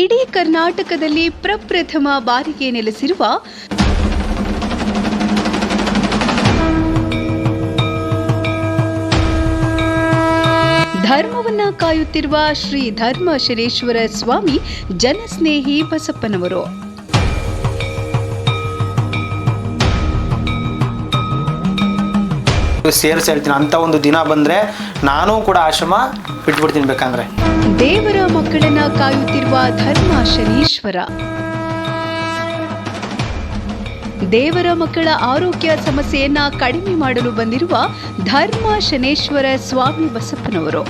ಇಡೀ ಕರ್ನಾಟಕದಲ್ಲಿ ಪ್ರಪ್ರಥಮ ಬಾರಿಗೆ ನೆಲೆಸಿರುವ ಧರ್ಮವನ್ನ ಕಾಯುತ್ತಿರುವ ಶ್ರೀ ಧರ್ಮಶನೇಶ್ವರ ಸ್ವಾಮಿ ಜನಸ್ನೇಹಿ ಬಸಪ್ಪನವರು. ಸೇರಿಸಿ ಹೇಳ್ತೀನಿ, ಅಂತ ಒಂದು ದಿನ ಬಂದ್ರೆ ನಾನು ಕೂಡ ಆಶ್ರಮ ಬಿಟ್ಬಿಡ್ತೀನಿ ಬೇಕಂದ್ರೆ. ದೇವರ ಮಕ್ಕಳನ್ನ ಕಾಯುತ್ತಿರುವ ಧರ್ಮ ಶನೀಶ್ವರ, ದೇವರ ಮಕ್ಕಳ ಆರೋಗ್ಯ ಸಮಸ್ಯೆಯನ್ನ ಕಡಿಮೆ ಮಾಡಲು ಬಂದಿರುವ ಧರ್ಮ ಶನೇಶ್ವರ ಸ್ವಾಮಿ ಬಸಪ್ಪನವರು.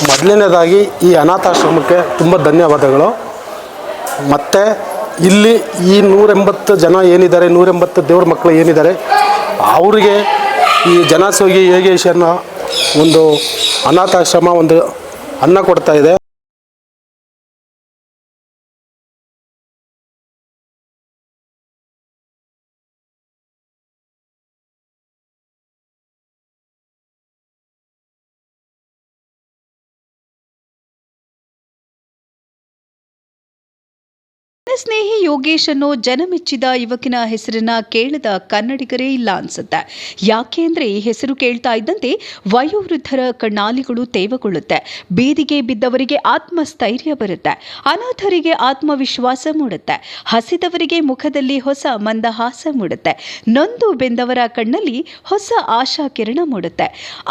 ಮೊದಲನೇದಾಗಿ ಈ ಅನಾಥಾಶ್ರಮಕ್ಕೆ ತುಂಬ ಧನ್ಯವಾದಗಳು. ಮತ್ತು ಇಲ್ಲಿ ಈ 180 ಜನ ಏನಿದ್ದಾರೆ, 180 ದೇವ್ರ ಮಕ್ಕಳು ಏನಿದ್ದಾರೆ, ಅವರಿಗೆ ಈ ಜನಸೋಗಿ ಯೋಗೇಶ್ ಅನ್ನೋ ಒಂದು ಅನಾಥಾಶ್ರಮ ಒಂದು ಅನ್ನ ಕೊಡ್ತಾ ಇದೆ. ಸ್ನೇಹಿ ಯೋಗೇಶ್ ಅನ್ನೋ ಜನಮೆಚ್ಚಿದ ಯುವಕನ ಹೆಸರನ್ನ ಕೇಳದ ಕನ್ನಡಿಗರೇ ಇಲ್ಲ ಅನ್ಸುತ್ತೆ. ಯಾಕೆ ಅಂದ್ರೆ ಈ ಹೆಸರು ಕೇಳ್ತಾ ಇದ್ದಂತೆ ವಯೋವೃದ್ಧರ ಕಣ್ಣಾಲಿಗಳು ತೇವಗೊಳ್ಳುತ್ತೆ, ಬೀದಿಗೆ ಬಿದ್ದವರಿಗೆ ಆತ್ಮಸ್ಥೈರ್ಯ ಬರುತ್ತೆ, ಅನಾಥರಿಗೆ ಆತ್ಮವಿಶ್ವಾಸ ಮೂಡುತ್ತೆ, ಹಸಿದವರಿಗೆ ಮುಖದಲ್ಲಿ ಹೊಸ ಮಂದಹಾಸ ಮೂಡುತ್ತೆ, ನೊಂದು ಬೆಂದವರ ಕಣ್ಣಲ್ಲಿ ಹೊಸ ಆಶಾ ಕಿರಣ ಮೂಡುತ್ತೆ.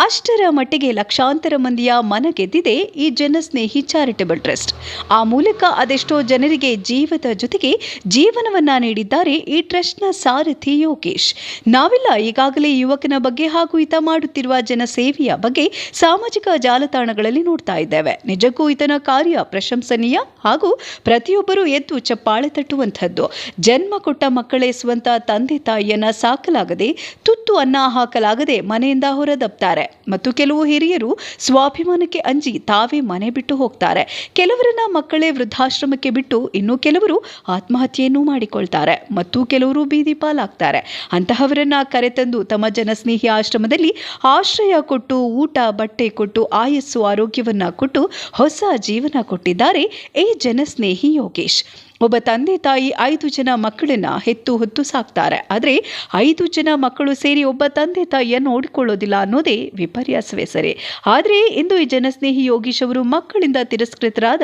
ಅಷ್ಟರ ಮಟ್ಟಿಗೆ ಲಕ್ಷಾಂತರ ಮಂದಿಯ ಮನ ಗೆದ್ದಿದೆ ಈ ಜನಸ್ನೇಹಿ ಚಾರಿಟಬಲ್ ಟ್ರಸ್ಟ್. ಆ ಮೂಲಕ ಅದೆಷ್ಟೋ ಜನರಿಗೆ ಜೀವದ ಜೊತೆಗೆ ಜೀವನವನ್ನ ನೀಡಿದ್ದಾರೆ ಈ ಟ್ರಸ್ಟ್ನ ಸಾರಥಿ ಯೋಗೇಶ್. ನಾವೆಲ್ಲ ಈಗಾಗಲೇ ಯುವಕನ ಬಗ್ಗೆ ಹಾಗೂ ಈತ ಮಾಡುತ್ತಿರುವ ಜನಸೇವೆಯ ಬಗ್ಗೆ ಸಾಮಾಜಿಕ ಜಾಲತಾಣಗಳಲ್ಲಿ ನೋಡ್ತಾ ಇದ್ದೇವೆ. ನಿಜಕ್ಕೂ ಈತನ ಕಾರ್ಯ ಪ್ರಶಂಸನೀಯ ಹಾಗೂ ಪ್ರತಿಯೊಬ್ಬರೂ ಎದ್ದು ಚಪ್ಪಾಳೆ ತಟ್ಟುವಂಥದ್ದು. ಜನ್ಮ ಕೊಟ್ಟ ಮಕ್ಕಳೇ ಸ್ವಂತ ತಂದೆ ತಾಯಿಯನ್ನ ಸಾಕಲಾಗದೆ, ತುತ್ತು ಅನ್ನ ಹಾಕಲಾಗದೆ ಮನೆಯಿಂದ ಹೊರದಬ್ತಾರೆ. ಮತ್ತು ಕೆಲವು ಹಿರಿಯರು ಸ್ವಾಭಿಮಾನಕ್ಕೆ ಅಂಜಿ ತಾವೇ ಮನೆ ಬಿಟ್ಟು ಹೋಗ್ತಾರೆ. ಕೆಲವರನ್ನ ಮಕ್ಕಳೇ ವೃದ್ಧಾಶ್ರಮಕ್ಕೆ ಬಿಟ್ಟು ಇನ್ನು ಕೆಲವರು ಆತ್ಮಹತ್ಯೆಯನ್ನು ಮಾಡಿಕೊಳ್ತಾರೆ ಮತ್ತು ಕೆಲವರು ಬೀದಿ ಪಾಲಾಗ್ತಾರೆ. ಅಂತಹವರನ್ನ ಕರೆತಂದು ತಮ್ಮ ಜನಸ್ನೇಹಿ ಆಶ್ರಮದಲ್ಲಿ ಆಶ್ರಯ ಕೊಟ್ಟು, ಊಟ ಬಟ್ಟೆ ಕೊಟ್ಟು, ಆಯಸ್ಸು ಆರೋಗ್ಯವನ್ನ ಕೊಟ್ಟು ಹೊಸ ಜೀವನ ಕೊಟ್ಟಿದ್ದಾರೆ ಈ ಜನಸ್ನೇಹಿ ಯೋಗೇಶ್. ಒಬ್ಬ ತಂದೆ ತಾಯಿ 5 ಜನ ಮಕ್ಕಳನ್ನ ಹೆತ್ತು ಹೊತ್ತು ಸಾಕ್ತಾರೆ. ಆದರೆ 5 ಜನ ಮಕ್ಕಳು ಸೇರಿ ಒಬ್ಬ ತಂದೆ ತಾಯಿಯನ್ನು ನೋಡಿಕೊಳ್ಳೋದಿಲ್ಲ ಅನ್ನೋದೇ ವಿಪರ್ಯಾಸವೇ ಸರಿ. ಆದರೆ ಇಂದು ಈ ಜನಸ್ನೇಹಿ ಯೋಗೀಶ್ ಅವರು ಮಕ್ಕಳಿಂದ ತಿರಸ್ಕೃತರಾದ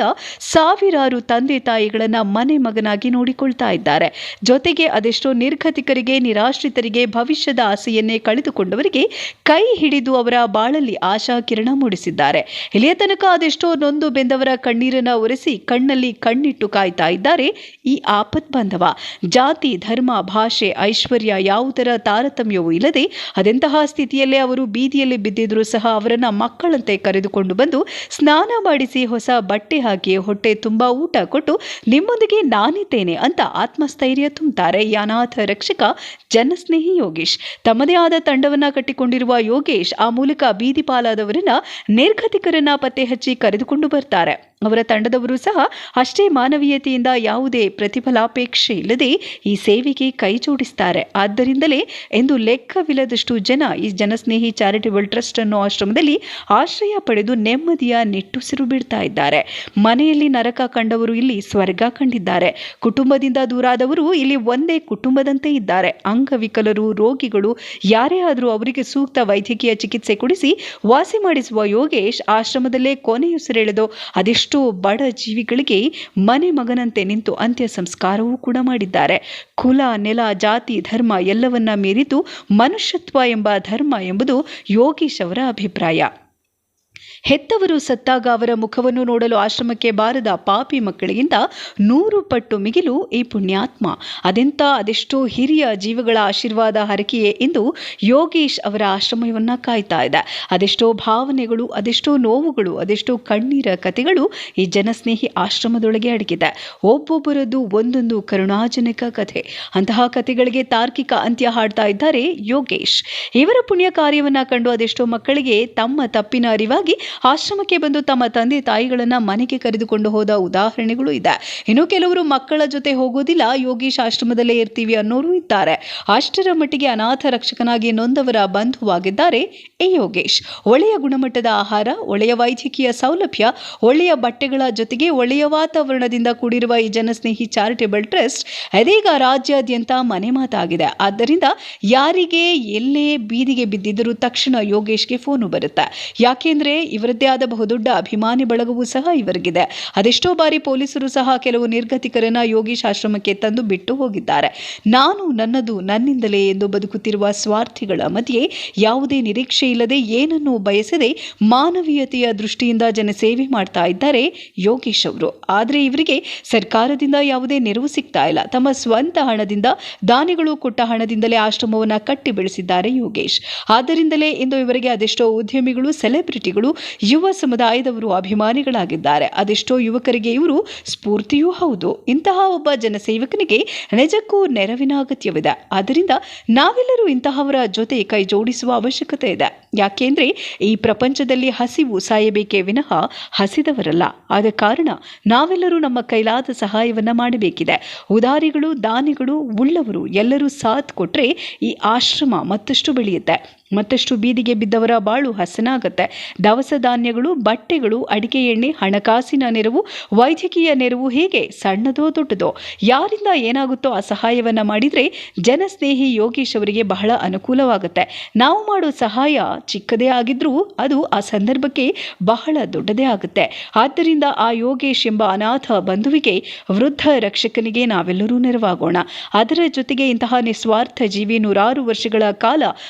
ಸಾವಿರಾರು ತಂದೆ ತಾಯಿಗಳನ್ನ ಮನೆ ಮಗನಾಗಿ ನೋಡಿಕೊಳ್ತಾ ಇದ್ದಾರೆ. ಜೊತೆಗೆ ಅದೆಷ್ಟೋ ನಿರ್ಗತಿಕರಿಗೆ, ನಿರಾಶ್ರಿತರಿಗೆ, ಭವಿಷ್ಯದ ಆಸೆಯನ್ನೇ ಕಳೆದುಕೊಂಡವರಿಗೆ ಕೈ ಹಿಡಿದು ಅವರ ಬಾಳಲ್ಲಿ ಆಶಾ ಕಿರಣ ಮೂಡಿಸಿದ್ದಾರೆ. ಇಲ್ಲಿಯ ತನಕ ಅದೆಷ್ಟೋ ನೊಂದು ಬೆಂದವರ ಕಣ್ಣೀರನ್ನ ಒರೆಸಿ ಕಣ್ಣಲ್ಲಿ ಕಣ್ಣಿಟ್ಟು ಕಾಯ್ತಾ ಇದ್ದಾರೆ ಈ ಆಪತ್ ಬಾಂಧವ. ಜಾತಿ, ಧರ್ಮ, ಭಾಷೆ, ಐಶ್ವರ್ಯ ಯಾವುದರ ತಾರತಮ್ಯವೂ ಇಲ್ಲದೆ ಅದೆಂತಹ ಸ್ಥಿತಿಯಲ್ಲೇ ಅವರು ಬೀದಿಯಲ್ಲಿ ಬಿದ್ದಿದ್ರೂ ಸಹ ಅವರನ್ನ ಮಕ್ಕಳಂತೆ ಕರೆದುಕೊಂಡು ಬಂದು ಸ್ನಾನ ಮಾಡಿಸಿ, ಹೊಸ ಬಟ್ಟೆ ಹಾಕಿ, ಹೊಟ್ಟೆ ತುಂಬಾ ಊಟ ಕೊಟ್ಟು ನಿಮ್ಮೊಂದಿಗೆ ನಾನಿದ್ದೇನೆ ಅಂತ ಆತ್ಮಸ್ಥೈರ್ಯ ತುಂಬುತ್ತಾರೆ ಈ ಅನಾಥ ರಕ್ಷಕ ಜನಸ್ನೇಹಿ ಯೋಗೇಶ್. ತಮ್ಮದೇ ಆದ ತಂಡವನ್ನ ಕಟ್ಟಿಕೊಂಡಿರುವ ಯೋಗೇಶ್ ಆ ಮೂಲಕ ಬೀದಿ ಪಾಲಾದವರನ್ನ, ನಿರ್ಗತಿಕರನ್ನ ಪತ್ತೆ ಹಚ್ಚಿ ಕರೆದುಕೊಂಡು ಬರ್ತಾರೆ. ಅವರ ತಂಡದವರು ಸಹ ಅಷ್ಟೇ ಮಾನವೀಯತೆಯಿಂದ ಯಾವುದೇ ಪ್ರತಿಫಲಾಪೇಕ್ಷೆ ಇಲ್ಲದೆ ಈ ಸೇವೆಗೆ ಕೈ ಜೋಡಿಸ್ತಾರೆ. ಆದ್ದರಿಂದಲೇ ಎಂದು ಲೆಕ್ಕವಿಲ್ಲದಷ್ಟು ಜನ ಈ ಜನಸ್ನೇಹಿ ಚಾರಿಟಬಲ್ ಟ್ರಸ್ಟ್ ಅನ್ನೋ ಆಶ್ರಮದಲ್ಲಿ ಆಶ್ರಯ ಪಡೆದು ನೆಮ್ಮದಿಯ ನಿಟ್ಟುಸಿರು ಬಿಡ್ತಾ ಇದ್ದಾರೆ. ಮನೆಯಲ್ಲಿ ನರಕ ಕಂಡವರು ಇಲ್ಲಿ ಸ್ವರ್ಗ ಕಂಡಿದ್ದಾರೆ. ಕುಟುಂಬದಿಂದ ದೂರಾದವರು ಇಲ್ಲಿ ಒಂದೇ ಕುಟುಂಬದಂತೆ ಇದ್ದಾರೆ. ಅಂಗವಿಕಲರು, ರೋಗಿಗಳು ಯಾರೇ ಆದರೂ ಅವರಿಗೆ ಸೂಕ್ತ ವೈದ್ಯಕೀಯ ಚಿಕಿತ್ಸೆ ಕೊಡಿಸಿ ವಾಸಿ ಮಾಡಿಸುವ ಯೋಗೇಶ್ ಆಶ್ರಮದಲ್ಲೇ ಕೊನೆಯುಸಿರೆಳೆದು ಅದೆಷ್ಟು ಬಡ ಜೀವಿಗಳಿಗೆ ಮನೆ ಮಗನಂತೆ ನಿಂತು ಅಂತ್ಯ ಸಂಸ್ಕಾರವೂ ಕೂಡ ಮಾಡಿದ್ದಾರೆ. ಕುಲ, ನೆಲ, ಜಾತಿ, ಧರ್ಮ ಎಲ್ಲವನ್ನ ಮೀರಿದ್ದು ಮನುಷ್ಯತ್ವ ಎಂಬ ಧರ್ಮ ಎಂಬುದು ಯೋಗೀಶ್ ಅವರ ಅಭಿಪ್ರಾಯ. ಹೆತ್ತವರು ಸತ್ತಾಗ ಅವರ ಮುಖವನ್ನು ನೋಡಲು ಆಶ್ರಮಕ್ಕೆ ಬಾರದ ಪಾಪಿ ಮಕ್ಕಳಿಗಿಂತ 100 ಪಟ್ಟು ಮಿಗಿಲು ಈ ಪುಣ್ಯಾತ್ಮ. ಅದೆಷ್ಟೋ ಹಿರಿಯ ಜೀವಗಳ ಆಶೀರ್ವಾದ ಹರಕೆಯೇ ಇಂದು ಯೋಗೀಶ್ ಅವರ ಆಶ್ರಮವನ್ನ ಕಾಯ್ತಾ ಇದೆ. ಅದೆಷ್ಟೋ ಭಾವನೆಗಳು, ಅದೆಷ್ಟೋ ನೋವುಗಳು, ಅದೆಷ್ಟೋ ಕಣ್ಣೀರ ಕಥೆಗಳು ಈ ಜನಸ್ನೇಹಿ ಆಶ್ರಮದೊಳಗೆ ಅಡಗಿದೆ. ಒಬ್ಬೊಬ್ಬರದ್ದು ಒಂದೊಂದು ಕರುಣಾಜನಕ ಕಥೆ. ಅಂತಹ ಕಥೆಗಳಿಗೆ ತಾರ್ಕಿಕ ಅಂತ್ಯ ಹಾಡ್ತಾ ಇದ್ದಾರೆ ಯೋಗೇಶ್. ಇವರ ಪುಣ್ಯ ಕಾರ್ಯವನ್ನ ಕಂಡು ಅದೆಷ್ಟೋ ಮಕ್ಕಳಿಗೆ ತಮ್ಮ ತಪ್ಪಿನ ಅರಿವಾಗಿ ಆಶ್ರಮಕ್ಕೆ ಬಂದು ತಮ್ಮ ತಂದೆ ತಾಯಿಗಳನ್ನ ಮನೆಗೆ ಕರೆದುಕೊಂಡು ಹೋದ ಉದಾಹರಣೆಗಳು ಇದೆ. ಇನ್ನು ಕೆಲವರು ಮಕ್ಕಳ ಜೊತೆ ಹೋಗೋದಿಲ್ಲ, ಯೋಗೀಶ್ ಆಶ್ರಮದಲ್ಲೇ ಇರ್ತೀವಿ ಅನ್ನೋರು ಇದ್ದಾರೆ. ಅಷ್ಟರ ಮಟ್ಟಿಗೆ ಅನಾಥ ರಕ್ಷಕನಾಗಿ ನೊಂದವರ ಬಂಧುವಾಗಿದ್ದಾರೆ ಈ ಯೋಗೇಶ್. ಒಳ್ಳೆಯ ಗುಣಮಟ್ಟದ ಆಹಾರ, ಒಳ್ಳೆಯ ವೈದ್ಯಕೀಯ ಸೌಲಭ್ಯ, ಒಳ್ಳೆಯ ಬಟ್ಟೆಗಳ ಜೊತೆಗೆ ಒಳ್ಳೆಯ ವಾತಾವರಣದಿಂದ ಕೂಡಿರುವ ಈ ಜನಸ್ನೇಹಿ ಚಾರಿಟೇಬಲ್ ಟ್ರಸ್ಟ್ ಇದೀಗ ರಾಜ್ಯಾದ್ಯಂತ ಮನೆ ಮಾತಾಗಿದೆ. ಆದ್ದರಿಂದ ಯಾರಿಗೆ ಎಲ್ಲೇ ಬೀದಿಗೆ ಬಿದ್ದಿದ್ದರೂ ತಕ್ಷಣ ಯೋಗೇಶ್ಗೆ ಫೋನು ಬರುತ್ತೆ. ಯಾಕೆಂದ್ರೆ ಇವರದ್ದೇ ಆದ ಬಹುದೊಡ್ಡ ಅಭಿಮಾನಿ ಬಳಗವೂ ಸಹ ಇವರಿಗಿದೆ. ಅದೆಷ್ಟೋ ಬಾರಿ ಪೊಲೀಸರು ಸಹ ಕೆಲವು ನಿರ್ಗತಿಕರನ್ನ ಯೋಗೇಶ್ ಆಶ್ರಮಕ್ಕೆ ತಂದು ಬಿಟ್ಟು ಹೋಗಿದ್ದಾರೆ. ನಾನು ನನ್ನದು ನನ್ನಿಂದಲೇ ಎಂದು ಬದುಕುತ್ತಿರುವ ಸ್ವಾರ್ಥಿಗಳ ಮಧ್ಯೆ ಯಾವುದೇ ನಿರೀಕ್ಷೆ ಇಲ್ಲದೆ, ಏನನ್ನೂ ಬಯಸದೆ ಮಾನವೀಯತೆಯ ದೃಷ್ಟಿಯಿಂದ ಜನಸೇವೆ ಮಾಡ್ತಾ ಇದ್ದಾರೆ ಯೋಗೇಶ್ ಅವರು. ಆದರೆ ಇವರಿಗೆ ಸರ್ಕಾರದಿಂದ ಯಾವುದೇ ನೆರವು ಸಿಗ್ತಾ ಇಲ್ಲ. ತಮ್ಮ ಸ್ವಂತ ಹಣದಿಂದ, ದಾನಿಗಳು ಕೊಟ್ಟ ಹಣದಿಂದಲೇ ಆಶ್ರಮವನ್ನು ಕಟ್ಟಿ ಬೆಳೆಸಿದ್ದಾರೆ ಯೋಗೇಶ್. ಆದ್ದರಿಂದಲೇ ಇಂದು ಇವರಿಗೆ ಅದೆಷ್ಟೋ ಉದ್ಯಮಿಗಳು, ಸೆಲೆಬ್ರಿಟಿಗಳು, ಯುವ ಸಮುದಾಯದವರು ಅಭಿಮಾನಿಗಳಾಗಿದ್ದಾರೆ. ಅದೆಷ್ಟೋ ಯುವಕರಿಗೆ ಇವರು ಸ್ಫೂರ್ತಿಯೂ ಹೌದು. ಇಂತಹ ಒಬ್ಬ ಜನಸೇವಕನಿಗೆ ನಿಜಕ್ಕೂ ನೆರವಿನ ಅಗತ್ಯವಿದೆ. ಆದ್ದರಿಂದ ನಾವೆಲ್ಲರೂ ಇಂತಹವರ ಜೊತೆ ಕೈ ಜೋಡಿಸುವ ಅವಶ್ಯಕತೆ ಇದೆ. ಯಾಕೆಂದ್ರೆ ಈ ಪ್ರಪಂಚದಲ್ಲಿ ಹಸಿವು ಸಾಯಬೇಕೇ ವಿನಃ ಹಸಿದವರಲ್ಲ. ಆದ ಕಾರಣ ನಾವೆಲ್ಲರೂ ನಮ್ಮ ಕೈಲಾದ ಸಹಾಯವನ್ನ ಮಾಡಬೇಕಿದೆ. ಉದಾರಿಗಳು, ದಾನಿಗಳು, ಉಳ್ಳವರು ಎಲ್ಲರೂ ಸಾಥ್ ಕೊಟ್ರೆ ಈ ಆಶ್ರಮ ಮತ್ತಷ್ಟು ಬೆಳೆಯುತ್ತೆ. ಮತ್ತಷ್ಟು ಬೀದಿಗೆ ಬಿದ್ದವರ ಬಾಳು ಹಸನಾಗತ್ತೆ. ದವಸ ಧಾನ್ಯಗಳು, ಬಟ್ಟೆಗಳು, ಅಡಿಕೆ ಎಣ್ಣೆ, ಹಣಕಾಸಿನ ನೆರವು, ವೈದ್ಯಕೀಯ ನೆರವು, ಹೀಗೆ ಸಣ್ಣದೋ ದೊಡ್ಡದೋ ಯಾರಿಂದ ಏನಾಗುತ್ತೋ ಆ ಸಹಾಯವನ್ನ ಮಾಡಿದ್ರೆ ಜನಸ್ನೇಹಿ ಯೋಗೇಶ್ ಅವರಿಗೆ ಬಹಳ ಅನುಕೂಲವಾಗುತ್ತೆ. ನಾವು ಮಾಡೋ ಸಹಾಯ ಚಿಕ್ಕದೇ ಆಗಿದ್ರೂ ಅದು ಆ ಸಂದರ್ಭಕ್ಕೆ ಬಹಳ ದೊಡ್ಡದೇ ಆಗುತ್ತೆ. ಆದ್ದರಿಂದ ಆ ಯೋಗೇಶ್ ಎಂಬ ಅನಾಥ ಬಂಧುವಿಗೆ, ವೃದ್ಧ ರಕ್ಷಕನಿಗೆ ನಾವೆಲ್ಲರೂ ನೆರವಾಗೋಣ. ಅದರ ಜೊತೆಗೆ ಇಂತಹ ನಿಸ್ವಾರ್ಥ ಜೀವಿ 100 ವರ್ಷಗಳ ಕಾಲ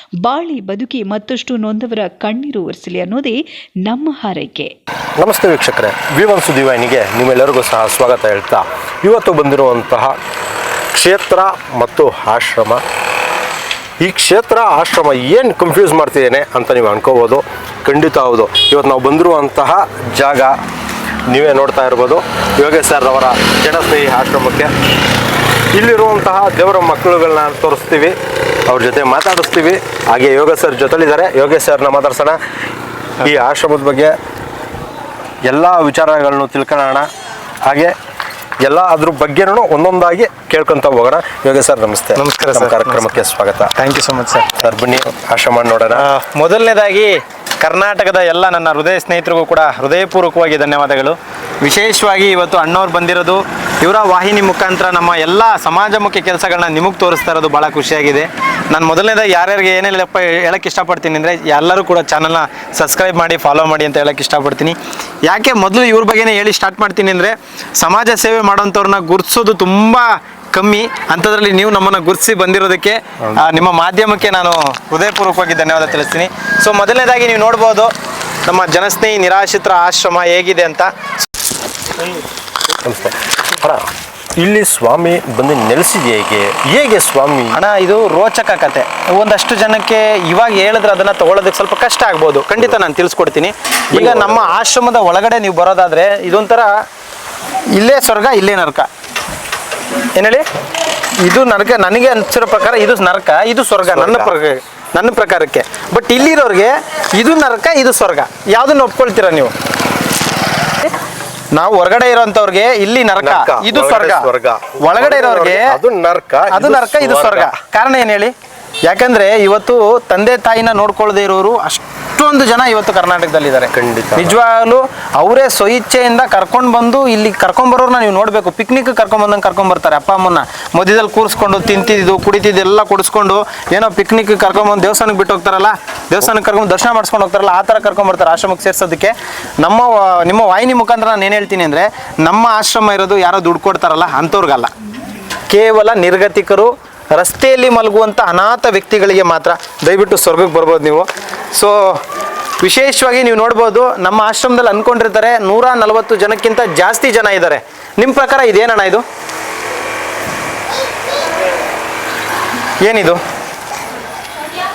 ಬಾಳಿ ಬದುಕಿ ಮತ್ತಷ್ಟು ನೊಂದವರ ಕಣ್ಣೀರು ಒರೆಸಲಿ ಅನ್ನೋದೇ ನಮ್ಮ ಹಾರೈಕೆ. ನಮಸ್ತೆ ವೀಕ್ಷಕರೇ, ವಿ1 ಸುದ್ದಿವಾಹಿನಿಗೆ ನಿಮ್ಮೆಲ್ಲರಿಗೂ ಸಹ ಸ್ವಾಗತ ಹೇಳ್ತಾ, ಇವತ್ತು ಬಂದಿರುವಂತಹ ಕ್ಷೇತ್ರ ಮತ್ತು ಆಶ್ರಮ. ಈ ಕ್ಷೇತ್ರ ಆಶ್ರಮ ಏನು ಕನ್ಫ್ಯೂಸ್ ಮಾಡ್ತಿದ್ದೇನೆ ಅಂತ ನೀವು ಅನ್ಕೋಬೋದು. ಖಂಡಿತ ಹೌದು. ಇವತ್ತು ನಾವು ಬಂದಿರುವಂತಹ ಜಾಗ ನೀವೇ ನೋಡ್ತಾ ಇರ್ಬೋದು, ಯೋಗೇಶ್ ಸರ್ ಅವರ ಜನಸ್ನೇಹಿ ಆಶ್ರಮಕ್ಕೆ. ಇಲ್ಲಿರುವಂತಹ ದೇವರ ಮಕ್ಕಳುಗಳನ್ನ ತೋರಿಸ್ತೀವಿ, ಅವ್ರ ಜೊತೆ ಮಾತಾಡಿಸ್ತೀವಿ. ಹಾಗೆ ಯೋಗೇಶ್ ಸರ್ ಜೊತೆಲಿದ್ದಾರೆ, ಯೋಗೇಶ್ ಸರ್ನ ಮಾತಾಡ್ಸೋಣ. ಈ ಆಶ್ರಮದ ಬಗ್ಗೆ ಎಲ್ಲ ವಿಚಾರಗಳನ್ನು ತಿಳ್ಕೊಳ್ಳೋಣ. ಹಾಗೆ ಎಲ್ಲ ಅದ್ರ ಬಗ್ಗೆನೂ ಒಂದೊಂದಾಗಿ ಕೇಳ್ಕೊಂತ ಹೋಗೋಣ. ಯೋಗೇಶ್ ಸರ್ ನಮಸ್ತೆ. ನಮಸ್ಕಾರ ನಮ್ಮ ಸರ್. ಕಾರ್ಯಕ್ರಮಕ್ಕೆ ಸ್ವಾಗತ. Thank you so much sir. Sir ಬನ್ನಿ ಆಶ್ರಮ ನೋಡೋಣ. ಮೊದಲನೇದಾಗಿ ಕರ್ನಾಟಕದ ಎಲ್ಲ ನನ್ನ ಹೃದಯ ಸ್ನೇಹಿತರಿಗೂ ಕೂಡ ಹೃದಯಪೂರ್ವಕವಾಗಿ ಧನ್ಯವಾದಗಳು. ವಿಶೇಷವಾಗಿ ಇವತ್ತು ಅಣ್ಣವ್ರು ಬಂದಿರೋದು ಇವರ ವಾಹಿನಿ ಮುಖಾಂತರ ನಮ್ಮ ಎಲ್ಲ ಸಮಾಜಮುಖಿ ಕೆಲಸಗಳನ್ನ ನಿಮಗೆ ತೋರಿಸ್ತಾ ಇರೋದು ಭಾಳ ಖುಷಿಯಾಗಿದೆ. ನಾನು ಮೊದಲನೇದಾಗಿ ಯಾರ್ಯಾರಿಗೆ ಏನೇನಪ್ಪ ಹೇಳಕ್ಕೆ ಇಷ್ಟಪಡ್ತೀನಿ ಅಂದರೆ, ಎಲ್ಲರೂ ಕೂಡ ಚಾನಲ್ನ ಸಬ್ಸ್ಕ್ರೈಬ್ ಮಾಡಿ, ಫಾಲೋ ಮಾಡಿ ಅಂತ ಹೇಳಕ್ಕೆ ಇಷ್ಟಪಡ್ತೀನಿ. ಯಾಕೆ ಮೊದಲು ಇವ್ರ ಬಗ್ಗೆನೇ ಹೇಳಿ ಸ್ಟಾರ್ಟ್ ಮಾಡ್ತೀನಿ ಅಂದರೆ, ಸಮಾಜ ಸೇವೆ ಮಾಡೋಂಥವ್ರನ್ನ ಗುರುತಿಸೋದು ತುಂಬ ಕಮ್ಮಿ. ಅಂಥದ್ರಲ್ಲಿ ನೀವು ನಮ್ಮನ್ನು ಗುರುತಿಸಿ ಬಂದಿರೋದಕ್ಕೆ ನಿಮ್ಮ ಮಾಧ್ಯಮಕ್ಕೆ ನಾನು ಹೃದಯಪೂರ್ವಕವಾಗಿ ಧನ್ಯವಾದ ತಿಳಿಸ್ತೀನಿ. ಸೊ ಮೊದಲನೇದಾಗಿ ನೀವು ನೋಡ್ಬೋದು ನಮ್ಮ ಜನಸ್ನೇಹಿ ನಿರಾಶ್ರಿತರ ಆಶ್ರಮ ಹೇಗಿದೆ ಅಂತ. ನಮಸ್ತೆ ಅಣ್ಣ, ಇಲ್ಲಿ ಸ್ವಾಮಿ ಬಂದು ನೆಲೆಸಿದೆ ಹೇಗೆ ಸ್ವಾಮಿ? ಅಣ್ಣ, ಇದು ರೋಚಕ ಕತೆ. ಒಂದಷ್ಟು ಜನಕ್ಕೆ ಇವಾಗ ಹೇಳಿದ್ರೆ ಅದನ್ನು ತಗೊಳ್ಳೋದಕ್ಕೆ ಸ್ವಲ್ಪ ಕಷ್ಟ ಆಗ್ಬೋದು. ಖಂಡಿತ ನಾನು ತಿಳಿಸ್ಕೊಡ್ತೀನಿ. ಈಗ ನಮ್ಮ ಆಶ್ರಮದ ಒಳಗಡೆ ನೀವು ಬರೋದಾದರೆ ಇದೊಂಥರ ಇಲ್ಲೇ ಸ್ವರ್ಗ, ಇಲ್ಲೇ ನರಕ. ಏನು ಹೇಳಿ, ಇದು ನರಕ ನನಗೆ ಅನಿಸಿರೋ ಪ್ರಕಾರ. ಇದು ನರಕ, ಇದು ಸ್ವರ್ಗ ನನ್ನ ಪ್ರಕಾರಕ್ಕೆ. ಬಟ್ ಇಲ್ಲಿರೋರಿಗೆ ಇದು ನರಕ, ಇದು ಸ್ವರ್ಗ. ಯಾವುದನ್ನು ಒಪ್ಕೊಳ್ತೀರಾ ನೀವು? ನಾವು ಹೊರಗಡೆ ಇರೋಂಥವ್ರಿಗೆ ಇಲ್ಲಿ ನರಕ, ಇದು ಸ್ವರ್ಗ. ಒಳಗಡೆ ಇರೋರಿಗೆ ಅದು ನರಕ, ಇದು ಸ್ವರ್ಗ. ಕಾರಣ ಏನು ಹೇಳಿ? ಯಾಕಂದ್ರೆ ಇವತ್ತು ತಂದೆ ತಾಯಿನ ನೋಡ್ಕೊಳ್ಳದೆ ಇರೋರು ಅಷ್ಟೊಂದು ಜನ ಇವತ್ತು ಕರ್ನಾಟಕದಲ್ಲಿದ್ದಾರೆ. ಖಂಡಿತ. ನಿಜವಾಗ್ಲೂ ಅವರೇ ಸ್ವಇಚ್ಛೆಯಿಂದ ಕರ್ಕೊಂಡು ಬಂದು ಇಲ್ಲಿ ಕರ್ಕೊಂಬರೋರ್ನ ನೀವು ನೋಡಬೇಕು. ಪಿಕ್ನಿಕ್ ಕರ್ಕೊಂಡ್ಬಂದಂಗೆ ಕರ್ಕೊಂಬರ್ತಾರೆ. ಅಪ್ಪ ಅಮ್ಮನ ಮಧ್ಯದಲ್ಲಿ ಕೂರಿಸ್ಕೊಂಡು ತಿಂತಿದ್ದು ಕುಡಿತಿದ್ದು ಎಲ್ಲ ಕೊಡಿಸ್ಕೊಂಡು ಏನೋ ಪಿಕ್ನಿಕ್ ಕರ್ಕೊಂಬಂದು ದೇವಸ್ಥಾನಕ್ಕೆ ಬಿಟ್ಟು ಹೋಗ್ತಾರಲ್ಲ, ದೇವಸ್ಥಾನಕ್ಕೆ ಕರ್ಕೊಂಡು ದರ್ಶನ ಮಾಡಿಸ್ಕೊಂಡು ಹೋಗ್ತಾರಲ್ಲ, ಆ ಥರ ಕರ್ಕೊಂಬರ್ತಾರೆ ಆಶ್ರಮಕ್ಕೆ ಸೇರ್ಸೋದಕ್ಕೆ. ನಿಮ್ಮ ವಾಹಿನಿ ಮುಖಾಂತರ ನಾನು ಏನು ಹೇಳ್ತೀನಿ ಅಂದರೆ, ನಮ್ಮ ಆಶ್ರಮ ಇರೋದು ಯಾರೋ ದುಡ್ಡು ಕೊಡ್ತಾರಲ್ಲ ಅಂಥವ್ರಿಗಲ್ಲ. ಕೇವಲ ನಿರ್ಗತಿಕರು, ರಸ್ತೆಯಲ್ಲಿ ಮಲಗುವಂಥ ಅನಾಥ ವ್ಯಕ್ತಿಗಳಿಗೆ ಮಾತ್ರ. ದಯವಿಟ್ಟು ಸ್ವರ್ಗಕ್ಕೆ ಬರ್ಬೋದು ನೀವು. ಸೊ ವಿಶೇಷವಾಗಿ ನೀವು ನೋಡ್ಬೋದು, ನಮ್ಮ ಆಶ್ರಮದಲ್ಲಿ ಅಂದ್ಕೊಂಡಿರ್ತಾರೆ 140 ಜನಕ್ಕಿಂತ ಜಾಸ್ತಿ ಜನ ಇದ್ದಾರೆ. ನಿಮ್ಮ ಪ್ರಕಾರ ಇದೇನಣ್ಣ ಇದು? ಏನಿದು?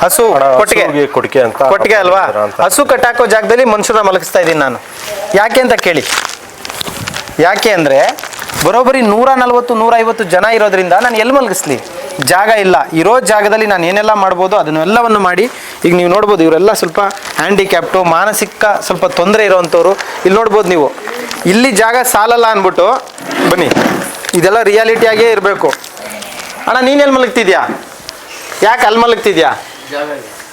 ಹಸು ಕೊಟ್ಟಿಗೆ ಅಲ್ವಾ? ಹಸು ಕಟ್ಟಾಕೋ ಜಾಗದಲ್ಲಿ ಮನುಷ್ಯರನ್ನ ಮಲಗಿಸ್ತಾ ಇದ್ದೀನಿ ನಾನು. ಯಾಕೆ ಅಂತ ಕೇಳಿ. ಯಾಕೆ ಅಂದರೆ ಬರೋಬ್ಬರಿ 140-150 ಜನ ಇರೋದ್ರಿಂದ ನಾನು ಎಲ್ಲಿ ಮಲಗಿಸ್ಲಿ? ಜಾಗ ಇಲ್ಲ. ಇರೋ ಜಾಗದಲ್ಲಿ ನಾನು ಏನೆಲ್ಲ ಮಾಡ್ಬೋದು ಅದನ್ನೆಲ್ಲವನ್ನು ಮಾಡಿ ಈಗ ನೀವು ನೋಡ್ಬೋದು ಇವರೆಲ್ಲ ಸ್ವಲ್ಪ ಹ್ಯಾಂಡಿಕ್ಯಾಪ್ಟು, ಮಾನಸಿಕ ಸ್ವಲ್ಪ ತೊಂದರೆ ಇರೋವಂಥವ್ರು. ಇಲ್ಲಿ ನೋಡ್ಬೋದು ನೀವು, ಇಲ್ಲಿ ಜಾಗ ಸಾಲಲ್ಲ ಅಂದ್ಬಿಟ್ಟು ಬನ್ನಿ, ಇದೆಲ್ಲ ರಿಯಾಲಿಟಿಯಾಗೇ ಇರಬೇಕು. ಅಣ್ಣ ನೀನೆಲ್ಲಿ ಮಲಗ್ತಿದ್ಯಾ? ಯಾಕೆ ಅಲ್ಲಿ ಮಲಗ್ತಿದ್ಯಾ?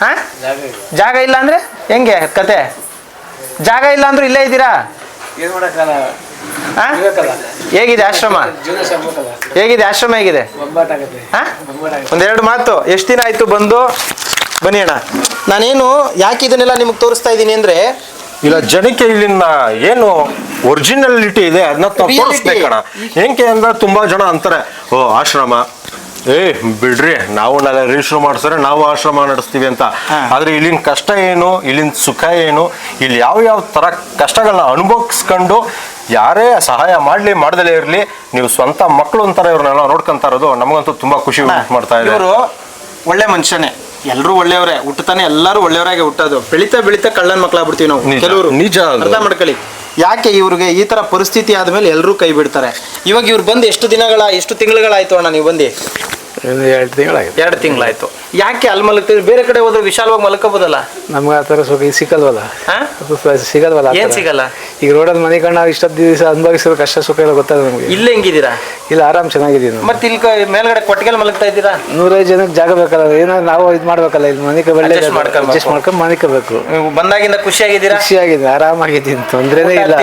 ಹಾಂ, ಜಾಗ ಇಲ್ಲ ಅಂದರೆ ಹೆಂಗೆ ಕತೆ? ಜಾಗ ಇಲ್ಲ ಅಂದ್ರೂ ಇಲ್ಲೇ ಇದ್ದೀರಾ? ಹಾಂ, ಹೇಗಿದೆ ಆಶ್ರಮ? ಹೇಗಿದೆ ಆಶ್ರಮ? ಹೇಗಿದೆ? ಹಾಂ, ಒಂದೆರಡು ಮಾತು. ಎಷ್ಟು ದಿನ ಆಯಿತು ಬಂದು? ಬನ್ನಿ ಅಣ್ಣ. ನಾನೇನು ಯಾಕೆ ಇದನ್ನೆಲ್ಲ ನಿಮಗೆ ತೋರಿಸ್ತಾ ಇದ್ದೀನಿ ಅಂದರೆ, ಇಲ್ಲ ಜನಕ್ಕೆ ಇಲ್ಲಿನ ಏನು ಒರಿಜಿನಾಲಿಟಿ ಇದೆ ಅದನ್ನ ತೋರಿಸ್ಬೇಕಣ. ಹೆಂಗೆ ಅಂದ್ರೆ ತುಂಬಾ ಜನ ಅಂತಾರೆ, ಓ ಆಶ್ರಮ ಬಿಡ್ರಿ, ನಾವು ನಾಳೆ ರಿಜಿಸ್ಟರ್ ಮಾಡಿಸಿದ್ರೆ ನಾವು ಆಶ್ರಮ ನಡೆಸ್ತೀವಿ ಅಂತ. ಆದ್ರೆ ಇಲ್ಲಿನ ಕಷ್ಟ ಏನು, ಇಲ್ಲಿನ ಸುಖ ಏನು, ಇಲ್ಲಿ ಯಾವ ತರ ಕಷ್ಟಗಳನ್ನ ಅನುಭವಿಸ್ಕೊಂಡು ಯಾರೇ ಸಹಾಯ ಮಾಡ್ಲಿ ಮಾಡ್ದಲೇ ಇರ್ಲಿ, ನೀವು ಸ್ವಂತ ಮಕ್ಕಳು ಅಂತಾರೆ ಇವ್ರನ್ನೆಲ್ಲ ನೋಡ್ಕೊಂತ ಇರೋದು ನಮಗಂತೂ ತುಂಬಾ ಖುಷಿ ಮಾಡ್ತಾ ಇದೆ. ಇವರು ಒಳ್ಳೆ ಮನುಷ್ಯನೇ, ಎಲ್ಲರೂ ಒಳ್ಳೆಯವರೇ, ಹುಟ್ಟತಾನೆ ಎಲ್ಲರೂ ಒಳ್ಳೆಯವರಾಗೆ ಹುಟ್ಟೋದು. ಬೆಳಿತಾ ಬೆಳಿತಾ ಕಳ್ಳನ ಮಕ್ಕಳಾಗ್ಬಿಡ್ತೀವಿ ನಾವು ಕೆಲವರು. ನಿಜ, ಅರ್ಥ ಮಾಡ್ಕೊಳ್ಳಿ. ಯಾಕೆ ಇವ್ರಿಗೆ ಈ ತರ ಪರಿಸ್ಥಿತಿ ಆದ್ಮೇಲೆ ಎಲ್ಲರೂ ಕೈ ಬಿಡ್ತಾರೆ. ಇವಾಗ ಇವ್ರು ಬಂದು ಎಷ್ಟು ತಿಂಗಳುಗಳಾಯ್ತು ಅಣ್ಣ ನೀವು ಬಂದು? 2 ತಿಂಗಳಾಗಿದೆ. 2 ತಿಂಗಳಾಯ್ತು. ಯಾಕೆ ಅಲ್ಲಿ ಮಲಗ್ತೀವಿ? ಬೇರೆ ಕಡೆ ಹೋದ್ರೆ ವಿಶಾಲವಾಗಿ ಮಲ್ಕೋಬೋದಲ್ಲ? ನಮ್ಗೆ ಆ ಥರ ಸುಖ ಸಿಗಲ್ವಲ್ಲ. ಸಿಗಲ್ವಲ್ಲ. ಏನ್ ಸಿಗಲ್ಲ? ಈಗ ರೋಡಲ್ಲಿ ಮನೆ ಕಂಡು ನಾವು ಇಷ್ಟೊಂದು ದಿವಸ ಅನುಭವಿಸಿರೋ ಕಷ್ಟ ಸುಖ ಎಲ್ಲ ಗೊತ್ತಾಗ ನಮಗೆ. ಇಲ್ಲಿ ಹೆಂಗಿದ್ದೀರಾ? ಇಲ್ಲಿ ಆರಾಮ್ ಚೆನ್ನಾಗಿದ್ದೀವಿ. ಮತ್ತೆ ಇಲ್ಲಿ ಮೇಲ್ಗಡೆ ಕೊಟ್ಟಿಗೆಲ್ ಮಲಗ್ತಾ ಇದ್ದೀರಾ? 105 ಜನಕ್ಕೆ ಜಾಗ ಬೇಕಲ್ಲ, ಏನಾದ್ರು ನಾವು ಇದು ಮಾಡ್ಬೇಕಲ್ಲ. ಇಲ್ಲಿ ಮನೆ Adjust ಮಾಡ್ಕೊಂಡು ಮನಿಕೋಬೇಕು. ನೀವು ಬಂದಾಗಿಂದ ಖುಷಿಯಾಗಿದ್ದೀರಾ? ಖುಷಿಯಾಗಿದೆ, ಆರಾಮಾಗಿದ್ದೀನಿ, ತೊಂದ್ರೆನೇ ಇಲ್ಲ,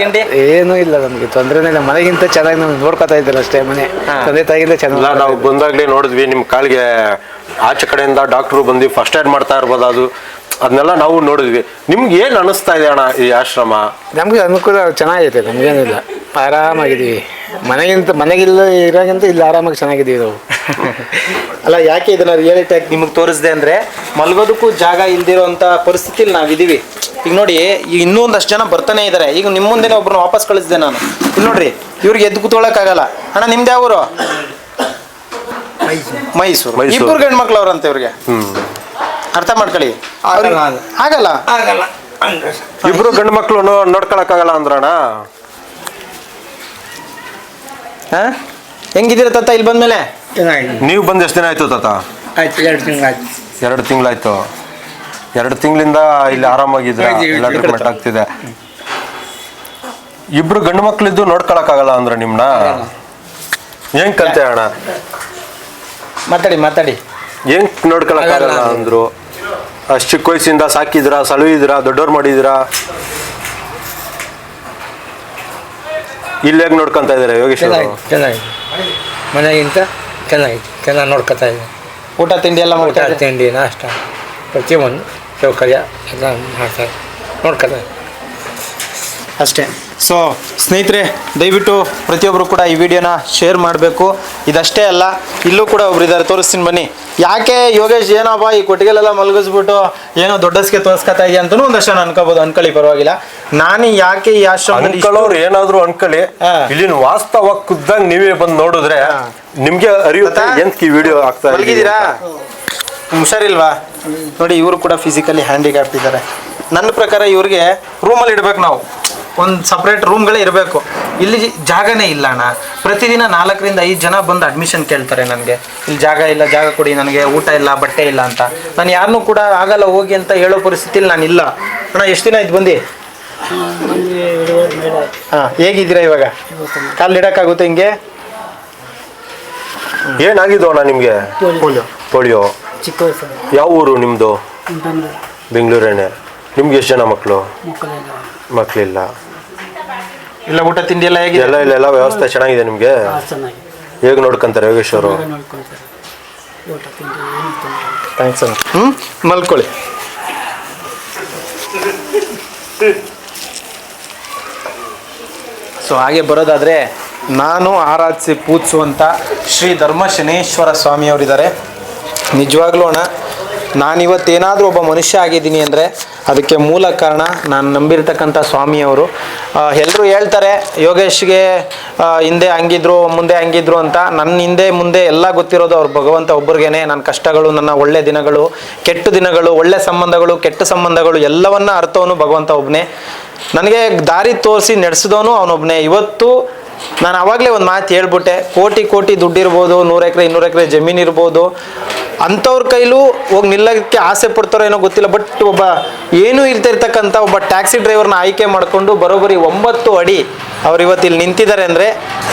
ಏನೂ ಇಲ್ಲ ನಮಗೆ, ತೊಂದ್ರೆನೇ ಇಲ್ಲ. ಮನೆಗಿಂತ ಚೆನ್ನಾಗಿ ನಾವು ನೋಡ್ಕೊತಾ ಇದ್ದಾರೆ ಅಷ್ಟೇ. ಮನೆ ತಂದೆ ತಾಯಿಗಿಂತ ಚೆನ್ನಾಗಿ. ನಾವು ಬಂದಾಗ್ಲೇ ನೋಡಿದ್ವಿ ನಿಮ್ ಕಾಲಿಗೆ ಆಚೆ ಕಡೆಯಿಂದ ಡಾಕ್ಟ್ರು ಬಂದು ಫಸ್ಟ್ ಏಡ್ ಮಾಡ್ತಾ ಇರ್ಬೋದು, ಅದನ್ನೆಲ್ಲ ನಾವು ನೋಡಿದ್ವಿ. ನಿಮ್ಗೆ ಏನ್ ಅನಿಸ್ತಾ ಇದೆ ಅಣ್ಣ ಈ ಆಶ್ರಮ? ನಮ್ಗೆ ಅನುಕೂಲ ಚೆನ್ನಾಗೈತೆ, ನಮ್ಗೇನಿಲ್ಲ, ಆರಾಮಾಗಿದ್ದೀವಿ. ಮನೆಗಿಲ್ಲ ಇರೋಂತ ಇಲ್ಲಿ ಆರಾಮಾಗಿ ಚೆನ್ನಾಗಿದ್ದೀವಿ ನಾವು. ಅಲ್ಲ, ಯಾಕೆ ಇದನ್ನ ರಿಯಾಲಿಟಿ ಆಗಿ ನಿಮಗೆ ತೋರಿಸ್ದೆ ಅಂದ್ರೆ, ಮಲ್ಗೋದಕ್ಕೂ ಜಾಗ ಇಲ್ದಿರೋಂಥ ಪರಿಸ್ಥಿತಿಲಿ ನಾವಿದ್ದೀವಿ. ಈಗ ನೋಡಿ, ಈಗ ಇನ್ನೂ ಒಂದಷ್ಟು ಜನ ಬರ್ತಾನೆ ಇದ್ದಾರೆ. ಈಗ ನಿಮ್ಮ ಮುಂದೆನೇ ಒಬ್ಬರನ್ನ ವಾಪಸ್ ಕಳಿಸಿದೆ ನಾನು. ಇಲ್ಲಿ ನೋಡ್ರಿ, ಇವ್ರಿಗೆ ಎದ್ದು ಕೂತ್ಕೊಳ್ಳೋಕ್ಕಾಗಲ್ಲ. ಅಣ್ಣ ನಿಮ್ದು ಯಾವ ಊರು? ಮೈಸೂರು. ಇಬ್ಬರು ಗಂಡು ಮಕ್ಳು ಅವ್ರಂತೆ ಇವ್ರಿಗೆ. ಅರ್ಥ ಮಾಡ್ಕೊಳ್ಳಿ. ಆಗಲ್ಲ. ಇಬ್ರು ಗಂಡು ಮಕ್ಳು ನೋಡ್ಕೊಳಕ್ಕಾಗಲ್ಲ ಅಂದ್ರಣ್ಣ. ಹೆಂಗಿದ್ದೀರ ತಾತ ಇಲ್ಲಿ ಬಂದ್ಮೇಲೆ? ನೀವು ಬಂದು ಎಷ್ಟು ದಿನ ಆಯ್ತು ತಾತ? 2 ತಿಂಗಳಾಯ್ತು. 2 ತಿಂಗಳಾಯ್ತು. 2 ತಿಂಗಳಿಂದ ಇಲ್ಲಿ ಆರಾಮಾಗಿದ್ರ? ಎಲ್ಲ ಟ್ರೀಟ್ಮೆಂಟ್ ಆಗ್ತಿದೆ. ಇಬ್ರು ಗಂಡು ಮಕ್ಳಿದ್ದು ನೋಡ್ಕೊಳಕ್ಕಾಗಲ್ಲ ಅಂದ್ರೆ ನಿಮ್ನ ಹೆಂಗ್ ಕತೆ ಅಣ್ಣ? ಮಾತಾಡಿ. ಹೆಂಗ್ ನೋಡ್ಕೊಳಕ್ಕಾಗಲ್ಲ ಅಂದ್ರು? ಅಷ್ಟು ಚಿಕ್ಕ ವಯಸ್ಸಿಂದ ಸಾಕಿದ್ರ, ಸಲುಹಿದ್ರ, ದೊಡ್ಡವ್ರು ಮಾಡಿದ್ರ, ಇಲ್ಲಿ ಹೇಗೆ ನೋಡ್ಕೊಂತ ಇದಾರೆ ಯೋಗೇಶ್? ಚೆನ್ನಾಗಿ, ಮನೆಗಿಂತ ಚೆನ್ನಾಗಿ ನೋಡ್ಕೊತಾ ಇದ್ದಾರೆ. ಊಟ ತಿಂಡಿ ಎಲ್ಲ ಮಾಡ್ತಾರೆ? ತಿಂಡಿ, ನಾಷ್ಟ, ಪ್ರತಿಯೊಂದು ಸೌಕರ್ಯ ಎಲ್ಲ ಮಾಡ್ತಾರೆ, ನೋಡ್ಕೊತಾರೆ ಅಷ್ಟೇ. ಸೊ ಸ್ನೇಹಿತರೆ, ದಯವಿಟ್ಟು ಪ್ರತಿಯೊಬ್ಬರು ಕೂಡ ಈ ವಿಡಿಯೋನ ಶೇರ್ ಮಾಡಬೇಕು. ಇದಷ್ಟೇ ಅಲ್ಲ, ಇಲ್ಲೂ ಕೂಡ ಒಬ್ರು ಇದ್ದಾರೆ, ತೋರಿಸ್ತೀನಿ ಬನ್ನಿ. ಯಾಕೆ ಯೋಗೇಶ್ ಏನಪ್ಪ ಈ ಕೊಟ್ಟಿಗೆಲೆಲ್ಲ ಮಲಗಿಸ್ಬಿಟ್ಟು ಏನೋ ದೊಡ್ಡಸ್ಗೆ ತೋರಿಸ್ಕೊತಾ ಇದೆಯಾ ಅಂತಲೂ ಒಂದಷ್ಟು ಅನ್ಕೋಬೋದು, ಪರವಾಗಿಲ್ಲ. ನಾನು ಯಾಕೆ ಈ ಆಶ್ರಮದಲ್ಲಿ ಅನ್ಕೊಳ್ಳೋರು ಏನಾದ್ರು ಅನ್ಕೊಳ್ಳಿ, ಇಲ್ಲಿನ ವಾಸ್ತವ ಖುದ್ದಾಗಿ ನೀವೇ ಬಂದು ನೋಡಿದ್ರೆ ನಿಮ್ಗೆ ಅರಿಯುತ್ತೆ ಎಂತ ಈ ವಿಡಿಯೋ ಆಗ್ತಾ ಮಲಗಿದ್ದೀರಾ? ಹುಷಾರಿಲ್ವಾ? ನೋಡಿ, ಇವರು ಕೂಡ ಫಿಸಿಕಲಿ ಹ್ಯಾಂಡಿಕ್ಯಾಪ್ಟ್ ಇದ್ದಾರೆ. ನನ್ನ ಪ್ರಕಾರ ಇವ್ರಿಗೆ ರೂಮಲ್ಲಿ ಇಡಬೇಕು, ನಾವು ಒಂದು ಸಪ್ರೇಟ್ ರೂಮ್ಗಳೇ ಇರಬೇಕು. ಇಲ್ಲಿ ಜಾಗನೇ ಇಲ್ಲ ಅಣ್ಣ. ಪ್ರತಿದಿನ 4 ರಿಂದ 5 ಜನ ಬಂದು ಅಡ್ಮಿಷನ್ ಕೇಳ್ತಾರೆ ನನಗೆ, ಇಲ್ಲಿ ಜಾಗ ಇಲ್ಲ, ಜಾಗ ಕೊಡಿ, ನನಗೆ ಊಟ ಇಲ್ಲ, ಬಟ್ಟೆ ಇಲ್ಲ ಅಂತ. ನಾನು ಯಾರನ್ನೂ ಕೂಡ ಆಗಲ್ಲ ಹೋಗಿ ಅಂತ ಹೇಳೋ ಪರಿಸ್ಥಿತಿಲಿ ನಾನು ಇಲ್ಲ. ಅಣ್ಣ ಎಷ್ಟು ದಿನ ಆಯ್ತು ಬಂದು? ಹಾಂ, ಹೇಗಿದ್ದೀರಾ ಇವಾಗ? ಕಾಲು ಇಡೋಕ್ಕಾಗುತ್ತೆ ಹಿಂಗೆ? ಏನಾಗಿದ್ದು ಅಣ್ಣ ನಿಮ್ಗೆ? ಪೋಲಿಯೋ. ಯಾವ ಊರು ನಿಮ್ದು? ಬೆಂಗಳೂರೇನೆ. ನಿಮ್ಗೆ ಎಷ್ಟು ಜನ ಮಕ್ಕಳು? ಮಕ್ಕಳಿಲ್ಲ. ಇಲ್ಲ ಊಟ ತಿಂಡಿ ಎಲ್ಲ ಹೇಗಿದೆ? ಎಲ್ಲ ವ್ಯವಸ್ಥೆ ಚೆನ್ನಾಗಿದೆ ನಿಮ್ಗೆ? ಹೇಗೆ ನೋಡ್ಕೊಂತಾರೆ ಯೋಗೇಶ್ ಅವರು? ಥ್ಯಾಂಕ್ಸ್ ಅಣ್ಣ. ಮಲ್ಕೊಳ್ಳಿ. ಸೊ ಹಾಗೆ ಬರೋದಾದರೆ, ನಾನು ಆರಾಧಿಸಿ ಪೂಜಿಸುವಂಥ ಶ್ರೀ ಧರ್ಮಶನೇಶ್ವರ ಸ್ವಾಮಿಯವರಿದ್ದಾರೆ. ನಿಜವಾಗ್ಲೂ ಅಣ್ಣ, ನಾನಿವತ್ತೇನಾದರೂ ಒಬ್ಬ ಮನುಷ್ಯ ಆಗಿದ್ದೀನಿ ಅಂದರೆ ಅದಕ್ಕೆ ಮೂಲ ಕಾರಣ ನಾನು ನಂಬಿರ್ತಕ್ಕಂಥ ಸ್ವಾಮಿಯವರು. ಎಲ್ಲರೂ ಹೇಳ್ತಾರೆ ಯೋಗೇಶ್ಗೆ ಹಿಂದೆ ಹಂಗಿದ್ರು ಮುಂದೆ ಹಂಗಿದ್ರು ಅಂತ. ನನ್ನ ಹಿಂದೆ ಮುಂದೆ ಎಲ್ಲ ಗೊತ್ತಿರೋದು ಅವ್ರು ಭಗವಂತ ಒಬ್ಬರಿಗೇನೆ. ನನ್ನ ಕಷ್ಟಗಳು, ನನ್ನ ಒಳ್ಳೆ ದಿನಗಳು, ಕೆಟ್ಟ ದಿನಗಳು, ಒಳ್ಳೆ ಸಂಬಂಧಗಳು, ಕೆಟ್ಟ ಸಂಬಂಧಗಳು ಎಲ್ಲವನ್ನ ಅರ್ಥವನು ಭಗವಂತ ಒಬ್ಬನೇ. ನನಗೆ ದಾರಿ ತೋರಿಸಿ ನಡೆಸಿದವನು ಅವನೊಬ್ಬನೇ. ಇವತ್ತು ನಾನು ಆವಾಗಲೇ ಒಂದು ಮಾತು ಹೇಳ್ಬಿಟ್ಟೆ, ಕೋಟಿ ದುಡ್ಡಿರ್ಬೋದು, 100 ಎಕರೆ 200 ಎಕರೆ ಜಮೀನು ಇರ್ಬೋದು, ಅಂಥವ್ರ ಕೈಲೂ ಹೋಗಿ ನಿಲ್ಲಕ್ಕೆ ಆಸೆ ಪಡ್ತಾರೋ ಏನೋ ಗೊತ್ತಿಲ್ಲ. ಬಟ್ ಒಬ್ಬ ಏನೂ ಇರ್ತಕ್ಕಂಥ ಒಬ್ಬ ಟ್ಯಾಕ್ಸಿ ಡ್ರೈವರ್ನ ಆಯ್ಕೆ ಮಾಡಿಕೊಂಡು ಬರೋಬ್ಬರಿ 9 ಅಡಿ ಅವ್ರು ಇವತ್ತು ಇಲ್ಲಿ ನಿಂತಿದ್ದಾರೆ ಅಂದರೆ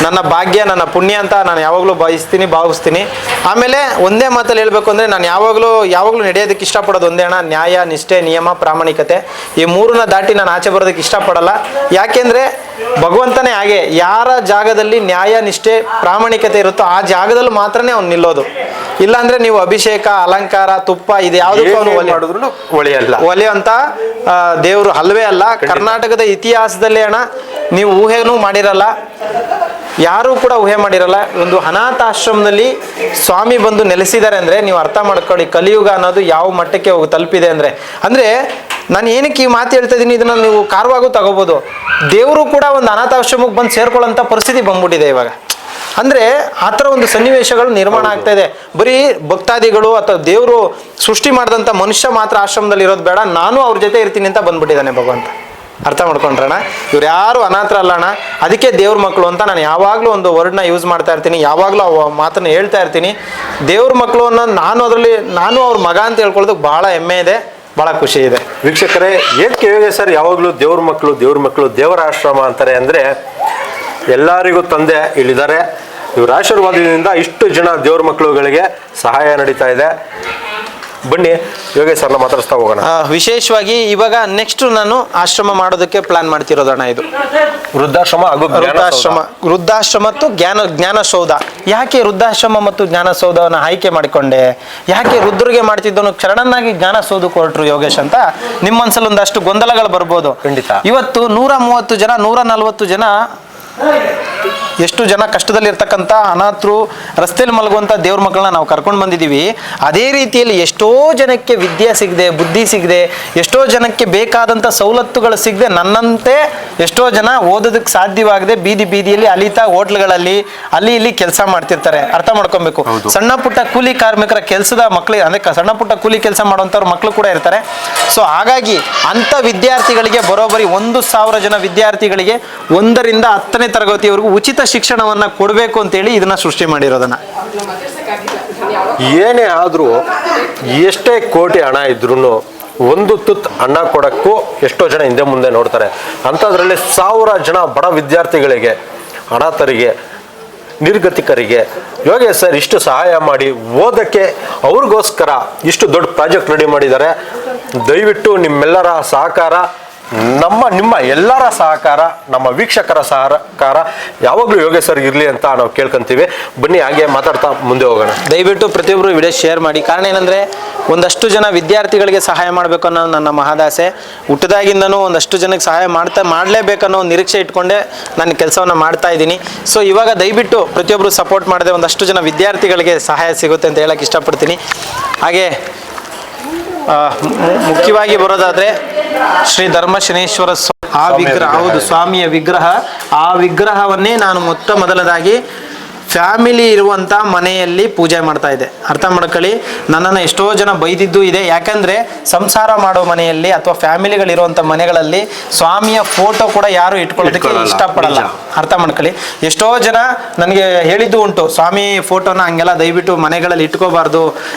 ನನ್ನ ಭಾಗ್ಯ, ನನ್ನ ಪುಣ್ಯ ಅಂತ ನಾನು ಯಾವಾಗಲೂ ಭಾವಿಸ್ತೀನಿ. ಆಮೇಲೆ ಒಂದೇ ಮಾತಲ್ಲಿ ಹೇಳಬೇಕು ಅಂದರೆ ನಾನು ಯಾವಾಗಲೂ ನಡೆಯೋದಕ್ಕೆ ಇಷ್ಟಪಡೋದು ಒಂದೇ ಅಣ್ಣ, ನ್ಯಾಯ, ನಿಷ್ಠೆ, ನಿಯಮ, ಪ್ರಾಮಾಣಿಕತೆ. ಈ ಮೂರನ್ನ ದಾಟಿ ನಾನು ಆಚೆ ಬರೋದಕ್ಕೆ ಇಷ್ಟಪಡಲ್ಲ. ಯಾಕೆಂದರೆ ಭಗವಂತನೇ ಹಾಗೆ, ಯಾರ ಜಾಗದಲ್ಲಿ ನ್ಯಾಯ, ನಿಷ್ಠೆ, ಪ್ರಾಮಾಣಿಕತೆ ಇರುತ್ತೋ ಆ ಜಾಗದಲ್ಲಿ ಮಾತ್ರನೇ ಅವ್ನು ನಿಲ್ಲೋದು. ಇಲ್ಲಾಂದ್ರೆ ನೀವು ಅಭಿಷೇಕ, ಅಲಂಕಾರ, ತುಪ್ಪ ಇದು ಯಾವುದಕ್ಕೂ ಅವನು ಒಲೆಯಂತ ದೇವರು ಅಲ್ವೇ ಅಲ್ಲ. ಕರ್ನಾಟಕದ ಇತಿಹಾಸದಲ್ಲಿ ಅಣ್ಣ ನೀವು ಊಹೆನೂ ಮಾಡಿರಲ್ಲ, ಯಾರೂ ಕೂಡ ಊಹೆ ಮಾಡಿರಲ್ಲ. ಒಂದು ಅನಾಥಾಶ್ರಮದಲ್ಲಿ ಸ್ವಾಮಿ ಬಂದು ನೆಲೆಸಿದ್ದಾರೆ ಅಂದರೆ ನೀವು ಅರ್ಥ ಮಾಡ್ಕೊಳ್ಳಿ ಕಲಿಯುಗ ಅನ್ನೋದು ಯಾವ ಮಟ್ಟಕ್ಕೆ ಹೋಗಿ ತಲುಪಿದೆ ಅಂದರೆ ನಾನು ಏನಕ್ಕೆ ಈ ಮಾತು ಹೇಳ್ತಾ ಇದ್ದೀನಿ, ಇದನ್ನು ನೀವು ಕಾರವಾಗೂ ತಗೋಬೋದು. ದೇವರು ಕೂಡ ಒಂದು ಅನಾಥಾಶ್ರಮಕ್ಕೆ ಬಂದು ಸೇರ್ಕೊಳ್ಳೋಂಥ ಪರಿಸ್ಥಿತಿ ಬಂದ್ಬಿಟ್ಟಿದೆ ಇವಾಗ. ಅಂದರೆ ಆ ಥರ ಒಂದು ಸನ್ನಿವೇಶಗಳು ನಿರ್ಮಾಣ ಆಗ್ತಾ ಇದೆ. ಬರೀ ಭಕ್ತಾದಿಗಳು ಅಥವಾ ದೇವರು ಸೃಷ್ಟಿ ಮಾಡಿದಂಥ ಮನುಷ್ಯ ಮಾತ್ರ ಆಶ್ರಮದಲ್ಲಿ ಇರೋದು ಬೇಡ, ನಾನು ಅವ್ರ ಜೊತೆ ಇರ್ತೀನಿ ಅಂತ ಬಂದ್ಬಿಟ್ಟಿದ್ದಾನೆ ಭಗವಂತ. ಅರ್ಥ ಮಾಡ್ಕೊಂಡ್ರಣ, ಇವ್ರು ಯಾರು ಅನಾಥರಲ್ಲ ಅಣ್ಣ. ಅದಕ್ಕೆ ದೇವ್ರ ಮಕ್ಕಳು ಅಂತ ನಾನು ಯಾವಾಗಲೂ ಒಂದು ವರ್ಡ್ನ ಯೂಸ್ ಮಾಡ್ತಾ ಇರ್ತೀನಿ, ಯಾವಾಗಲೂ ಆ ಮಾತನ್ನು ಹೇಳ್ತಾ ಇರ್ತೀನಿ. ದೇವ್ರ ಮಕ್ಕಳು ಅನ್ನೋದು ನಾನು ಅವ್ರ ಮಗ ಅಂತ ಹೇಳ್ಕೊಳ್ಳೋದಕ್ಕೆ ಭಾಳ ಹೆಮ್ಮೆ ಇದೆ, ಭಾಳ ಖುಷಿ ಇದೆ. ವೀಕ್ಷಕರೇ, ಏಕೆ ಹೇಳಿದೆ ಸರ್ ಯಾವಾಗಲೂ ದೇವ್ರ ಮಕ್ಕಳು ದೇವರ ಆಶ್ರಮ ಅಂತಾರೆ ಅಂದರೆ ಎಲ್ಲರಿಗೂ ತಂದೆ ಇಲ್ಲಿದ್ದಾರೆ. ಇವ್ರ ಆಶೀರ್ವಾದದಿಂದ ಇಷ್ಟು ಜನ ದೇವ್ರ ಮಕ್ಕಳುಗಳಿಗೆ ಸಹಾಯ ನಡೀತಾ ಇದೆ. ಬನ್ನಿ ಯೋಗೇಶ್ ಸರ್ನ ಮಾತಾಡಿಸ್ತಾ ಹೋಗೋಣ. ವಿಶೇಷವಾಗಿ ಇವಾಗ ನೆಕ್ಸ್ಟ್ ನಾನು ಆಶ್ರಮ ಮಾಡೋದಕ್ಕೆ ಪ್ಲಾನ್ ಮಾಡ್ತಿರೋದಣ್ಣ. ಇದು ವೃದ್ಧಾಶ್ರಮ ಹಾಗೂ ವೃದ್ಧಾಶ್ರಮ ಮತ್ತು ಜ್ಞಾನಸೌಧ. ಯಾಕೆ ವೃದ್ಧಾಶ್ರಮ ಮತ್ತು ಜ್ಞಾನಸೌಧವನ್ನು ಆಯ್ಕೆ ಮಾಡಿಕೊಂಡೆ, ಯಾಕೆ ರುದ್ರಿಗೆ ಮಾಡ್ತಿದ್ದವನು ಸಡನ್ನಾಗಿ ಜ್ಞಾನಸೌಧಕ್ಕೆ ಹೊರಟ್ರು ಯೋಗೇಶ್ ಅಂತ ನಿಮ್ಮ ಮನಸ್ಸಲ್ಲಿ ಒಂದಷ್ಟು ಗೊಂದಲಗಳು ಬರ್ಬೋದು. ಖಂಡಿತ. ಇವತ್ತು 130 ಜನ 140 ಜನ ಎಷ್ಟು ಜನ ಕಷ್ಟದಲ್ಲಿರ್ತಕ್ಕಂಥ ಅನಾಥರು, ರಸ್ತೆಯಲ್ಲಿ ಮಲಗುವಂಥ ದೇವ್ರ ಮಕ್ಕಳನ್ನ ನಾವು ಕರ್ಕೊಂಡು ಬಂದಿದ್ದೀವಿ. ಅದೇ ರೀತಿಯಲ್ಲಿ ಎಷ್ಟೋ ಜನಕ್ಕೆ ವಿದ್ಯೆ ಸಿಗದೆ, ಬುದ್ಧಿ ಸಿಗದೆ, ಎಷ್ಟೋ ಜನಕ್ಕೆ ಬೇಕಾದಂಥ ಸವಲತ್ತುಗಳು ಸಿಗದೆ, ನನ್ನಂತೆ ಎಷ್ಟೋ ಜನ ಓದೋದಕ್ಕೆ ಸಾಧ್ಯವಾಗದೆ ಬೀದಿಯಲ್ಲಿ ಅಲಿತಾ ಹೋಟ್ಲ್ಗಳಲ್ಲಿ ಅಲ್ಲಿ ಇಲ್ಲಿ ಕೆಲಸ ಮಾಡ್ತಿರ್ತಾರೆ. ಅರ್ಥ ಮಾಡ್ಕೊಬೇಕು. ಸಣ್ಣ ಪುಟ್ಟ ಕೂಲಿ ಕಾರ್ಮಿಕರ ಕೆಲಸದ ಮಕ್ಕಳಿಗೆ, ಅಂದರೆ ಸಣ್ಣ ಪುಟ್ಟ ಕೂಲಿ ಕೆಲಸ ಮಾಡುವಂಥವ್ರ ಮಕ್ಕಳು ಕೂಡ ಇರ್ತಾರೆ. ಸೊ ಹಾಗಾಗಿ ಅಂಥ ವಿದ್ಯಾರ್ಥಿಗಳಿಗೆ ಬರೋಬ್ಬರಿ 1,000 ಜನ ವಿದ್ಯಾರ್ಥಿಗಳಿಗೆ 1ರಿಂದ 10ನೇ ತರಗತಿಯವರೆಗೂ ಉಚಿತ ಶಿಕ್ಷಣವನ್ನ ಕೊಡಬೇಕು ಅಂತೇಳಿ ಇದನ್ನ ಸೃಷ್ಟಿ ಮಾಡಿರೋದನ್ನ. ಏನೇ ಆದ್ರೂ ಎಷ್ಟೇ ಕೋಟಿ ಹಣ ಇದ್ರೂ ಒಂದು ತುತ್ತು ಅನ್ನ ಕೊಡಕ್ಕೂ ಎಷ್ಟೋ ಜನ ಹಿಂದೆ ಮುಂದೆ ನೋಡ್ತಾರೆ. ಅಂಥದ್ರಲ್ಲಿ 1000 ಜನ ಬಡ ವಿದ್ಯಾರ್ಥಿಗಳಿಗೆ, ಅನಾಥರಿಗೆ, ನಿರ್ಗತಿಕರಿಗೆ ಯೋಗೇಶ್ ಸರ್ ಇಷ್ಟು ಸಹಾಯ ಮಾಡಿ ಓದಕ್ಕೆ ಅವ್ರಿಗೋಸ್ಕರ ಇಷ್ಟು ದೊಡ್ಡ ಪ್ರಾಜೆಕ್ಟ್ ರೆಡಿ ಮಾಡಿದ್ದಾರೆ. ದಯವಿಟ್ಟು ನಿಮ್ಮೆಲ್ಲರ ಸಹಕಾರ, ನಿಮ್ಮ ಎಲ್ಲರ ಸಹಕಾರ, ನಮ್ಮ ವೀಕ್ಷಕರ ಸಹಕಾರ ಯಾವಾಗಲೂ ಯೋಗೇಶ್ ಸರ್ ಇರಲಿ ಅಂತ ನಾವು ಕೇಳ್ಕೊಂತೀವಿ. ಬನ್ನಿ ಹಾಗೆ ಮಾತಾಡ್ತಾ ಮುಂದೆ ಹೋಗೋಣ. ದಯವಿಟ್ಟು ಪ್ರತಿಯೊಬ್ಬರು ವಿಡಿಯೋ ಶೇರ್ ಮಾಡಿ. ಕಾರಣ ಏನಂದರೆ ಒಂದಷ್ಟು ಜನ ವಿದ್ಯಾರ್ಥಿಗಳಿಗೆ ಸಹಾಯ ಮಾಡಬೇಕು ಅನ್ನೋ ನನ್ನ ಮಹದಾಸೆ. ಹುಟ್ಟದಾಗಿಂದನೂ ಒಂದಷ್ಟು ಜನಕ್ಕೆ ಸಹಾಯ ಮಾಡಲೇಬೇಕನ್ನೋ ನಿರೀಕ್ಷೆ ಇಟ್ಕೊಂಡೆ ನಾನು ಕೆಲಸವನ್ನು ಮಾಡ್ತಾ ಇದ್ದೀನಿ. ಸೊ ಇವಾಗ ದಯವಿಟ್ಟು ಪ್ರತಿಯೊಬ್ಬರು ಸಪೋರ್ಟ್ ಮಾಡಿದೆ ಒಂದಷ್ಟು ಜನ ವಿದ್ಯಾರ್ಥಿಗಳಿಗೆ ಸಹಾಯ ಸಿಗುತ್ತೆ ಅಂತ ಹೇಳಕ್ಕೆ ಇಷ್ಟಪಡ್ತೀನಿ. ಹಾಗೆ ಮುಖ್ಯವಾಗಿ ಬರೋದಾದರೆ ಶ್ರೀ ಧರ್ಮಶನೇಶ್ವರ ಆ ವಿಗ್ರಹ, ಹೌದು ಸ್ವಾಮಿಯ ವಿಗ್ರಹ, ಆ ವಿಗ್ರಹವನ್ನೇ ನಾನು ಮೊದಲದಾಗಿ ಫ್ಯಾಮಿಲಿ ಇರುವಂಥ ಮನೆಯಲ್ಲಿ ಪೂಜೆ ಮಾಡ್ತಾ ಇದ್ದೆ. ಅರ್ಥ ಮಾಡ್ಕೊಳ್ಳಿ, ನನ್ನನ್ನು ಎಷ್ಟೋ ಜನ ಬೈದಿದ್ದು ಇದೆ. ಯಾಕಂದರೆ ಸಂಸಾರ ಮಾಡೋ ಮನೆಯಲ್ಲಿ ಅಥವಾ ಫ್ಯಾಮಿಲಿಗಳಿರುವಂಥ ಮನೆಗಳಲ್ಲಿ ಸ್ವಾಮಿಯ ಫೋಟೋ ಕೂಡ ಯಾರು ಇಟ್ಕೊಳ್ಳೋದಕ್ಕೆ ಇಷ್ಟಪಡಲ್ಲ. ಅರ್ಥ ಮಾಡ್ಕೊಳ್ಳಿ, ಎಷ್ಟೋ ಜನ ನನಗೆ ಹೇಳಿದ್ದು ಉಂಟು, ಸ್ವಾಮಿ ಫೋಟೋನ ಹಂಗೆಲ್ಲ ದಯವಿಟ್ಟು ಮನೆಗಳಲ್ಲಿ ಇಟ್ಕೋಬಾರ್ದು,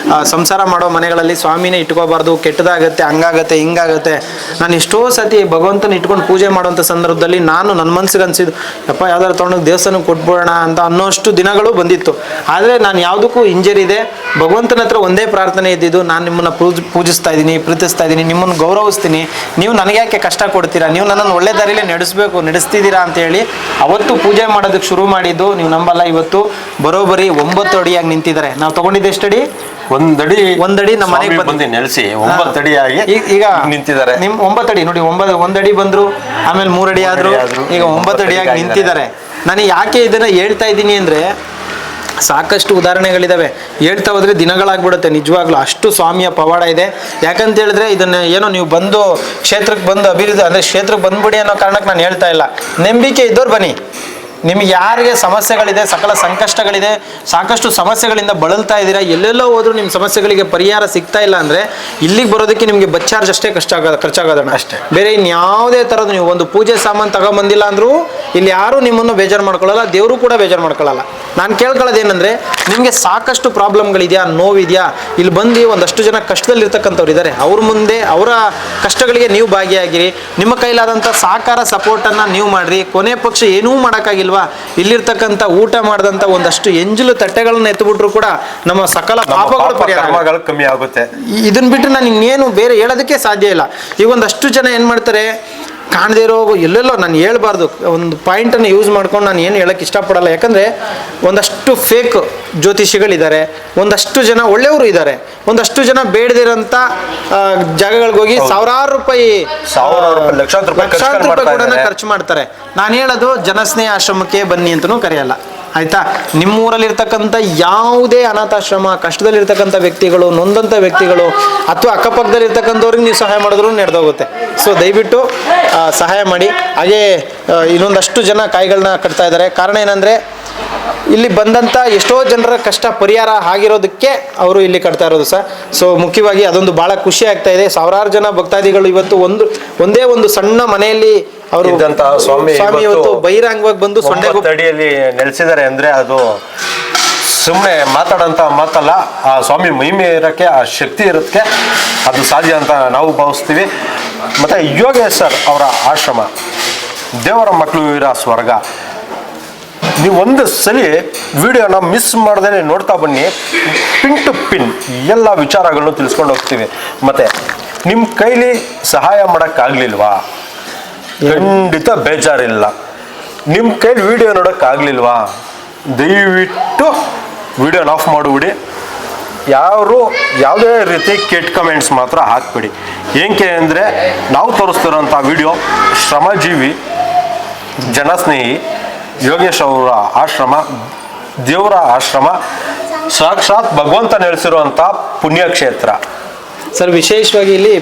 ಸಂಸಾರ ಮಾಡೋ ಮನೆಗಳಲ್ಲಿ ಸ್ವಾಮಿನೇ ಇಟ್ಕೋಬಾರ್ದು, ಕೆಟ್ಟದಾಗತ್ತೆ, ಹಂಗಾಗತ್ತೆ, ಹಿಂಗಾಗತ್ತೆ. ನಾನು ಎಷ್ಟೋ ಸತಿ ಭಗವಂತನ ಇಟ್ಕೊಂಡು ಪೂಜೆ ಮಾಡುವಂಥ ಸಂದರ್ಭದಲ್ಲಿ ನಾನು ನನ್ನ ಮನಸ್ಸಿಗೆ ಅನಿಸಿದ್ದು, ಯಪ್ಪ ಯಾವ್ದಾರು ತೊಗೊಂಡು ದೇವಸ್ಥಾನಕ್ಕೆ ಕೊಟ್ಬಿಡೋಣ ಅಂತ ಅನ್ನೋಷ್ಟು ದಿನಗಳು ಬಂದಿತ್ತು. ಆದರೆ ನಾನು ಯಾವುದಕ್ಕೂ ಹಿಂಜರಿದೆ. ಭಗವಂತನ ಹತ್ರ ಒಂದೇ ಪ್ರಾರ್ಥನೆ ಇದ್ದಿದ್ದು, ನಾನು ನಿಮ್ಮನ್ನು ಪೂಜಿಸ್ತಾ ಇದ್ದೀನಿ, ಪ್ರೀತಿಸ್ತಾ ಇದ್ದೀನಿ, ನಿಮ್ಮನ್ನು ಗೌರವಿಸ್ತೀನಿ, ನೀವು ನನಗೆ ಯಾಕೆ ಕಷ್ಟ ಕೊಡ್ತೀರಾ, ನೀವು ನನ್ನನ್ನು ಒಳ್ಳೆ ದಾರಿಲೇ ನಡೆಸ್ತಿದ್ದೀರಾ ಅಂತೇಳಿ ಅವತ್ತು ಪೂಜೆ ಮಾಡೋದಕ್ಕೆ ಶುರು ಮಾಡಿದ್ದು. ನೀವು ನಂಬಲ್ಲ, ಇವತ್ತು ಬರೋಬ್ಬರಿ 9 ಅಡಿಯಾಗಿ ನಿಂತಿದ್ದಾರೆ. ನಾವು ತಗೊಂಡಿದ್ದೆ ಎಷ್ಟಡಿ? ಒಂದಡಿ ನಮ್ಮ ಮನೆಗೆ ಬಂದು ನೆಲೆಸಿ 9 ಅಡಿಯಾಗಿ ಈಗ ನಿಂತಿದ್ದಾರೆ. ನಿಮ್ 9 ಅಡಿ ನೋಡಿ, 1 ಅಡಿ ಬಂದ್ರು, ಆಮೇಲೆ 3 ಅಡಿ ಆದ್ರು, ಈಗ 9 ಅಡಿಯಾಗಿ ನಿಂತಿದ್ದಾರೆ. ನಾನು ಯಾಕೆ ಇದನ್ನ ಹೇಳ್ತಾ ಇದ್ದೀನಿ ಅಂದರೆ ಸಾಕಷ್ಟು ಉದಾಹರಣೆಗಳಿದ್ದಾವೆ. ಹೇಳ್ತಾ ಹೋದ್ರೆ ದಿನಗಳಾಗ್ಬಿಡುತ್ತೆ. ನಿಜವಾಗ್ಲೂ ಅಷ್ಟು ಸ್ವಾಮಿಯ ಪವಾಡ ಇದೆ. ಯಾಕಂತ ಹೇಳಿದ್ರೆ ಇದನ್ನ ಏನೋ ನೀವು ಬಂದು ಕ್ಷೇತ್ರಕ್ಕೆ ಬಂದು ಅಭಿವೃದ್ಧಿ ಅಂದರೆ ಕ್ಷೇತ್ರಕ್ಕೆ ಬಂದ್ಬಿಡಿ ಅನ್ನೋ ಕಾರಣಕ್ಕೆ ನಾನು ಹೇಳ್ತಾ ಇಲ್ಲ. ನಂಬಿಕೆ ಇದ್ದವ್ರು ಬನ್ನಿ. ನಿಮಗೆ ಯಾರಿಗೆ ಸಮಸ್ಯೆಗಳಿದೆ, ಸಕಲ ಸಂಕಷ್ಟಗಳಿದೆ, ಸಾಕಷ್ಟು ಸಮಸ್ಯೆಗಳಿಂದ ಬಳಲ್ತಾ ಇದ್ದೀರಾ, ಎಲ್ಲೆಲ್ಲೋ ಹೋದ್ರೂ ನಿಮ್ಮ ಸಮಸ್ಯೆಗಳಿಗೆ ಪರಿಹಾರ ಸಿಗ್ತಾ ಇಲ್ಲ ಅಂದರೆ ಇಲ್ಲಿಗೆ ಬರೋದಕ್ಕೆ ನಿಮಗೆ ಬಸ್ ಚಾರ್ಜ್ ಅಷ್ಟೇ ಖರ್ಚಾಗೋದಣ್ಣ, ಅಷ್ಟೇ. ಬೇರೆ ಇನ್ಯಾವುದೇ ಥರದ್ದು ನೀವು ಒಂದು ಪೂಜೆ ಸಾಮಾನು ತಗೊಂಬಂದಿಲ್ಲ ಅಂದರೂ ಇಲ್ಲಿ ಯಾರೂ ನಿಮ್ಮನ್ನು ಬೇಜಾರು ಮಾಡ್ಕೊಳ್ಳಲ್ಲ, ದೇವರು ಕೂಡ ಬೇಜಾರು ಮಾಡ್ಕೊಳ್ಳಲ್ಲ. ನಾನು ಕೇಳ್ಕೊಳ್ಳೋದೇನೆಂದರೆ, ನಿಮಗೆ ಸಾಕಷ್ಟು ಪ್ರಾಬ್ಲಮ್ಗಳಿದೆಯಾ, ನೋವಿದೆಯಾ, ಇಲ್ಲಿ ಬಂದು ಒಂದಷ್ಟು ಜನ ಕಷ್ಟದಲ್ಲಿರ್ತಕ್ಕಂಥವ್ರು ಇದ್ದಾರೆ, ಅವ್ರ ಮುಂದೆ ಅವರ ಕಷ್ಟಗಳಿಗೆ ನೀವು ಭಾಗಿಯಾಗಿರಿ. ನಿಮ್ಮ ಕೈಲಾದಂಥ ಸಹಕಾರ ಸಪೋರ್ಟನ್ನು ನೀವು ಮಾಡಿರಿ. ಕೊನೆ ಪಕ್ಷ ಏನೂ ಮಾಡೋಕ್ಕಾಗಿಲ್ವಾ, ಇಲ್ಲಿರ್ತಕ್ಕಂಥ ಊಟ ಮಾಡಿದಂಥ ಒಂದಷ್ಟು ಎಂಜಲು ತಟ್ಟೆಗಳನ್ನ ಎತ್ಬಿಟ್ರು ಕೂಡ ನಮ್ಮ ಸಕಲ ಪಾಪಗಳು ಪರಿಹಾರ ಕಮ್ಮಿ ಆಗುತ್ತೆ. ಇದನ್ನ ಬಿಟ್ಟರೆ ನಾನು ಇನ್ನೇನು ಬೇರೆ ಹೇಳೋದಕ್ಕೆ ಸಾಧ್ಯ ಇಲ್ಲ. ಈಗ ಒಂದಷ್ಟು ಜನ ಏನು ಮಾಡ್ತಾರೆ, ಕಾಣದೇ ಇರೋ ಎಲ್ಲೆಲ್ಲೋ, ನಾನು ಹೇಳ್ಬಾರ್ದು, ಒಂದು ಪಾಯಿಂಟನ್ನು ಯೂಸ್ ಮಾಡ್ಕೊಂಡು ನಾನು ಏನು ಹೇಳೋಕ್ಕೆ ಇಷ್ಟಪಡಲ್ಲ. ಯಾಕಂದರೆ ಒಂದಷ್ಟು ಫೇಕ್ ಜ್ಯೋತಿಷಿಗಳಿದ್ದಾರೆ, ಒಂದಷ್ಟು ಜನ ಒಳ್ಳೆಯವರು ಇದ್ದಾರೆ, ಒಂದಷ್ಟು ಜನ ಬೇಡದಿರೋಂಥ ಜಾಗಗಳಿಗೆ ಹೋಗಿ ಸಾವಿರಾರು ರೂಪಾಯಿ ಲಕ್ಷಾಂತರ ರೂಪಾಯಿ ಕೂಡ ಖರ್ಚು ಮಾಡ್ತಾರೆ. ನಾನು ಹೇಳೋದು ಜನಸ್ನೇಹ ಆಶ್ರಮಕ್ಕೆ ಬನ್ನಿ ಅಂತಲೂ ಕರೆಯಲ್ಲ, ಆಯಿತಾ. ನಿಮ್ಮೂರಲ್ಲಿರ್ತಕ್ಕಂಥ ಯಾವುದೇ ಅನಾಥಾಶ್ರಮ, ಕಷ್ಟದಲ್ಲಿರ್ತಕ್ಕಂಥ ವ್ಯಕ್ತಿಗಳು, ನೊಂದಂಥ ವ್ಯಕ್ತಿಗಳು ಅಥವಾ ಅಕ್ಕಪಕ್ಕದಲ್ಲಿರ್ತಕ್ಕಂಥವ್ರಿಗೆ ನೀವು ಸಹಾಯ ಮಾಡಿದ್ರೂ ನಡೆದೋಗುತ್ತೆ. ಸೊ ದಯವಿಟ್ಟು ಸಹಾಯ ಮಾಡಿ. ಹಾಗೇ ಇನ್ನೊಂದಷ್ಟು ಜನ ಕಾಯಿಗಳನ್ನ ಕಟ್ತಾ ಇದ್ದಾರೆ. ಕಾರಣ ಏನಂದರೆ, ಇಲ್ಲಿ ಬಂದಂಥ ಎಷ್ಟೋ ಜನರ ಕಷ್ಟ ಪರಿಹಾರ ಆಗಿರೋದಕ್ಕೆ ಅವರು ಇಲ್ಲಿ ಕಟ್ತಾ ಇರೋದು ಸರ್. ಸೊ ಮುಖ್ಯವಾಗಿ ಅದೊಂದು ಭಾಳ ಖುಷಿ ಆಗ್ತಾ ಇದೆ. ಸಾವಿರಾರು ಜನ ಭಕ್ತಾದಿಗಳು ಇವತ್ತು ಒಂದೇ ಒಂದು ಸಣ್ಣ ಮನೆಯಲ್ಲಿ ಅವರು ಸ್ವಾಮಿ ಇವತ್ತು ಬಹಿರಂಗವಾಗಿ ಬಂದು ಸೊಂಡೆ ಅಡಿಯಲ್ಲಿ ನೆಲೆಸಿದ್ದಾರೆ ಅಂದರೆ ಅದು ಸುಮ್ಮನೆ ಮಾತಾಡೋಂಥ ಮಾತಲ್ಲ. ಆ ಸ್ವಾಮಿ ಮಹಿಮೆ ಇರೋಕ್ಕೆ, ಆ ಶಕ್ತಿ ಇರೋದಕ್ಕೆ ಅದು ಸಾಧ್ಯ ಅಂತ ನಾವು ಭಾವಿಸ್ತೀವಿ. ಮತ್ತು ಯೋಗೇಶ್ ಸರ್ ಅವರ ಆಶ್ರಮ, ದೇವರ ಮಕ್ಕಳು ಇರೋ ಸ್ವರ್ಗ, ನೀವು ಒಂದು ಸಲ ವಿಡಿಯೋನ ಮಿಸ್ ಮಾಡ್ದೇ ನೋಡ್ತಾ ಬನ್ನಿ. ಪಿನ್ ಟು ಪಿನ್ ಎಲ್ಲ ವಿಚಾರಗಳನ್ನು ತಿಳಿಸ್ಕೊಂಡು ಹೋಗ್ತೀವಿ. ಮತ್ತು ನಿಮ್ಮ ಕೈಲಿ ಸಹಾಯ ಮಾಡೋಕ್ಕಾಗಲಿಲ್ವಾ, ಖಂಡಿತ ಬೇಜಾರಿಲ್ಲ. ನಿಮ್ಮ ಕೈಲಿ ವಿಡಿಯೋ ನೋಡೋಕ್ಕಾಗಲಿಲ್ವಾ, ದಯವಿಟ್ಟು ವಿಡಿಯೋನ ಆಫ್ ಮಾಡಿಬಿಡಿ. ಯಾವುದೇ ರೀತಿ ಕೆಟ್ಟ ಕಮೆಂಟ್ಸ್ ಮಾತ್ರ ಹಾಕ್ಬಿಡಿ. ಏನಕ್ಕೆ ಅಂದರೆ, ನಾವು ತೋರಿಸ್ತಿರೋಂಥ ವಿಡಿಯೋ ಶ್ರಮಜೀವಿ ಜನಸ್ನೇಹಿ ಯೋಗೇಶ್ ಅವರ ಆಶ್ರಮ, ದೇವರ ಆಶ್ರಮ, ಸಾಕ್ಷಾತ್ ಭಗವಂತ ನೆಲೆಸಿರುವಂಥ ಪುಣ್ಯಕ್ಷೇತ್ರ ಸರ್. ವಿಶೇಷವಾಗಿ ಇಲ್ಲಿ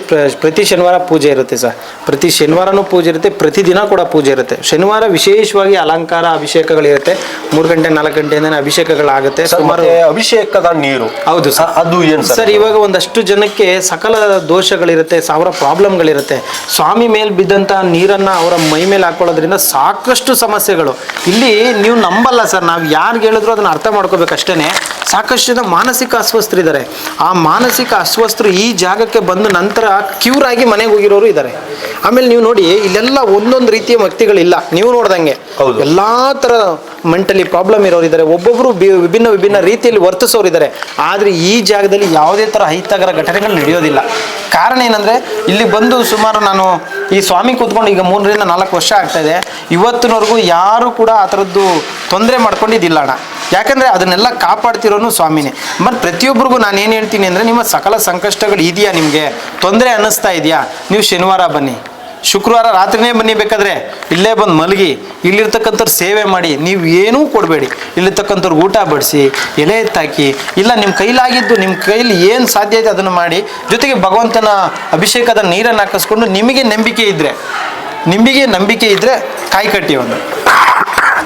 ಪ್ರತಿ ಶನಿವಾರ ಪೂಜೆ ಇರುತ್ತೆ ಸರ್. ಪ್ರತಿ ಶನಿವಾರನೂ ಪೂಜೆ ಇರುತ್ತೆ, ಪ್ರತಿದಿನ ಕೂಡ ಪೂಜೆ ಇರುತ್ತೆ. ಶನಿವಾರ ವಿಶೇಷವಾಗಿ ಅಲಂಕಾರ ಅಭಿಷೇಕಗಳಿರುತ್ತೆ. 3 ಗಂಟೆ 4 ಗಂಟೆಯಿಂದನೇ ಅಭಿಷೇಕಗಳಾಗುತ್ತೆ. ಸುಮಾರು ಅಭಿಷೇಕದ ನೀರು, ಹೌದು ಸರ್. ಅದು ಏನು ಸರ್, ಇವಾಗ ಒಂದಷ್ಟು ಜನಕ್ಕೆ ಸಕಲ ದೋಷಗಳಿರುತ್ತೆ, ಸಾವಿರ ಪ್ರಾಬ್ಲಮ್ಗಳಿರುತ್ತೆ. ಸ್ವಾಮಿ ಮೇಲೆ ಬಿದ್ದಂಥ ನೀರನ್ನು ಅವರ ಮೈ ಮೇಲೆ ಹಾಕೊಳ್ಳೋದ್ರಿಂದ ಸಾಕಷ್ಟು ಸಮಸ್ಯೆಗಳು. ಇಲ್ಲಿ ನೀವು ನಂಬಲ್ಲ ಸರ್, ನಾವು ಯಾರಿಗೆ ಹೇಳಿದ್ರು ಅದನ್ನು ಅರ್ಥ ಮಾಡ್ಕೋಬೇಕಷ್ಟೇ. ಸಾಕಷ್ಟು ಜನ ಮಾನಸಿಕ ಅಸ್ವಸ್ಥರಿದ್ದಾರೆ. ಆ ಮಾನಸಿಕ ಅಸ್ವಸ್ಥರು ಈ ಜಾಗಕ್ಕೆ ಬಂದ ನಂತರ ಕ್ಯೂರ್ ಆಗಿ ಮನೆಗೆ ಹೋಗಿರೋರು ಇದ್ದಾರೆ. ಆಮೇಲೆ ನೀವು ನೋಡಿ, ಇಲ್ಲೆಲ್ಲ ಒಂದೊಂದು ರೀತಿಯ ವ್ಯಕ್ತಿಗಳಿಲ್ಲ. ನೀವು ನೋಡ್ದಂಗೆ ಎಲ್ಲ ಥರ ಮೆಂಟಲಿ ಪ್ರಾಬ್ಲಮ್ ಇರೋರು ಇದ್ದಾರೆ. ಒಬ್ಬೊಬ್ಬರು ವಿಭಿನ್ನ ರೀತಿಯಲ್ಲಿ ವರ್ತಿಸೋರು ಇದ್ದಾರೆ. ಆದರೆ ಈ ಜಾಗದಲ್ಲಿ ಯಾವುದೇ ಥರ ಅಹಿತಕರ ಘಟನೆಗಳು ನಡೆಯೋದಿಲ್ಲ. ಕಾರಣ ಏನಂದರೆ, ಇಲ್ಲಿ ಬಂದು ಸುಮಾರು ನಾನು ಈ ಸ್ವಾಮಿ ಕೂತ್ಕೊಂಡು ಈಗ 3 ರಿಂದ 4 ವರ್ಷ ಆಗ್ತಾಯಿದೆ. ಇವತ್ತಿನವರೆಗೂ ಯಾರು ಕೂಡ ಆ ಥರದ್ದು ತೊಂದರೆ ಮಾಡ್ಕೊಂಡಿದ್ದಿಲ್ಲ ಅಣ್ಣ. ಯಾಕಂದರೆ ಅದನ್ನೆಲ್ಲ ಕಾಪಾಡ್ತಿರೋನು ಸ್ವಾಮಿನೇ. ಮತ್ತು ಪ್ರತಿಯೊಬ್ಬರಿಗೂ ನಾನು ಏನು ಹೇಳ್ತೀನಿ ಅಂದರೆ, ನಿಮ್ಮ ಸಕಲ ಸಂಕಷ್ಟಗಳು ಇದೆಯಾ, ನಿಮಗೆ ತೊಂದರೆ ಅನ್ನಿಸ್ತಾ ಇದೆಯಾ, ನೀವು ಶನಿವಾರ ಬನ್ನಿ, ಶುಕ್ರವಾರ ರಾತ್ರಿನೇ ಬನ್ನಿ, ಬೇಕಾದರೆ ಇಲ್ಲೇ ಬಂದು ಮಲಗಿ, ಇಲ್ಲಿರ್ತಕ್ಕಂಥವ್ರು ಸೇವೆ ಮಾಡಿ. ನೀವು ಏನೂ ಕೊಡಬೇಡಿ, ಇಲ್ಲಿರ್ತಕ್ಕಂಥವ್ರು ಊಟ ಬಡಿಸಿ, ಎಲೆ ಎತ್ತಾಕಿ, ಇಲ್ಲ ನಿಮ್ಮ ಕೈಲಾಗಿದ್ದು, ನಿಮ್ಮ ಕೈಲಿ ಏನು ಸಾಧ್ಯ ಇದೆ ಅದನ್ನು ಮಾಡಿ. ಜೊತೆಗೆ ಭಗವಂತನ ಅಭಿಷೇಕದ ನೀರನ್ನು ಹಾಕಿಸ್ಕೊಂಡು, ನಿಮಗೆ ನಂಬಿಕೆ ಇದ್ದರೆ ಕಾಯಿ ಕಟ್ಟಿ ಒಂದು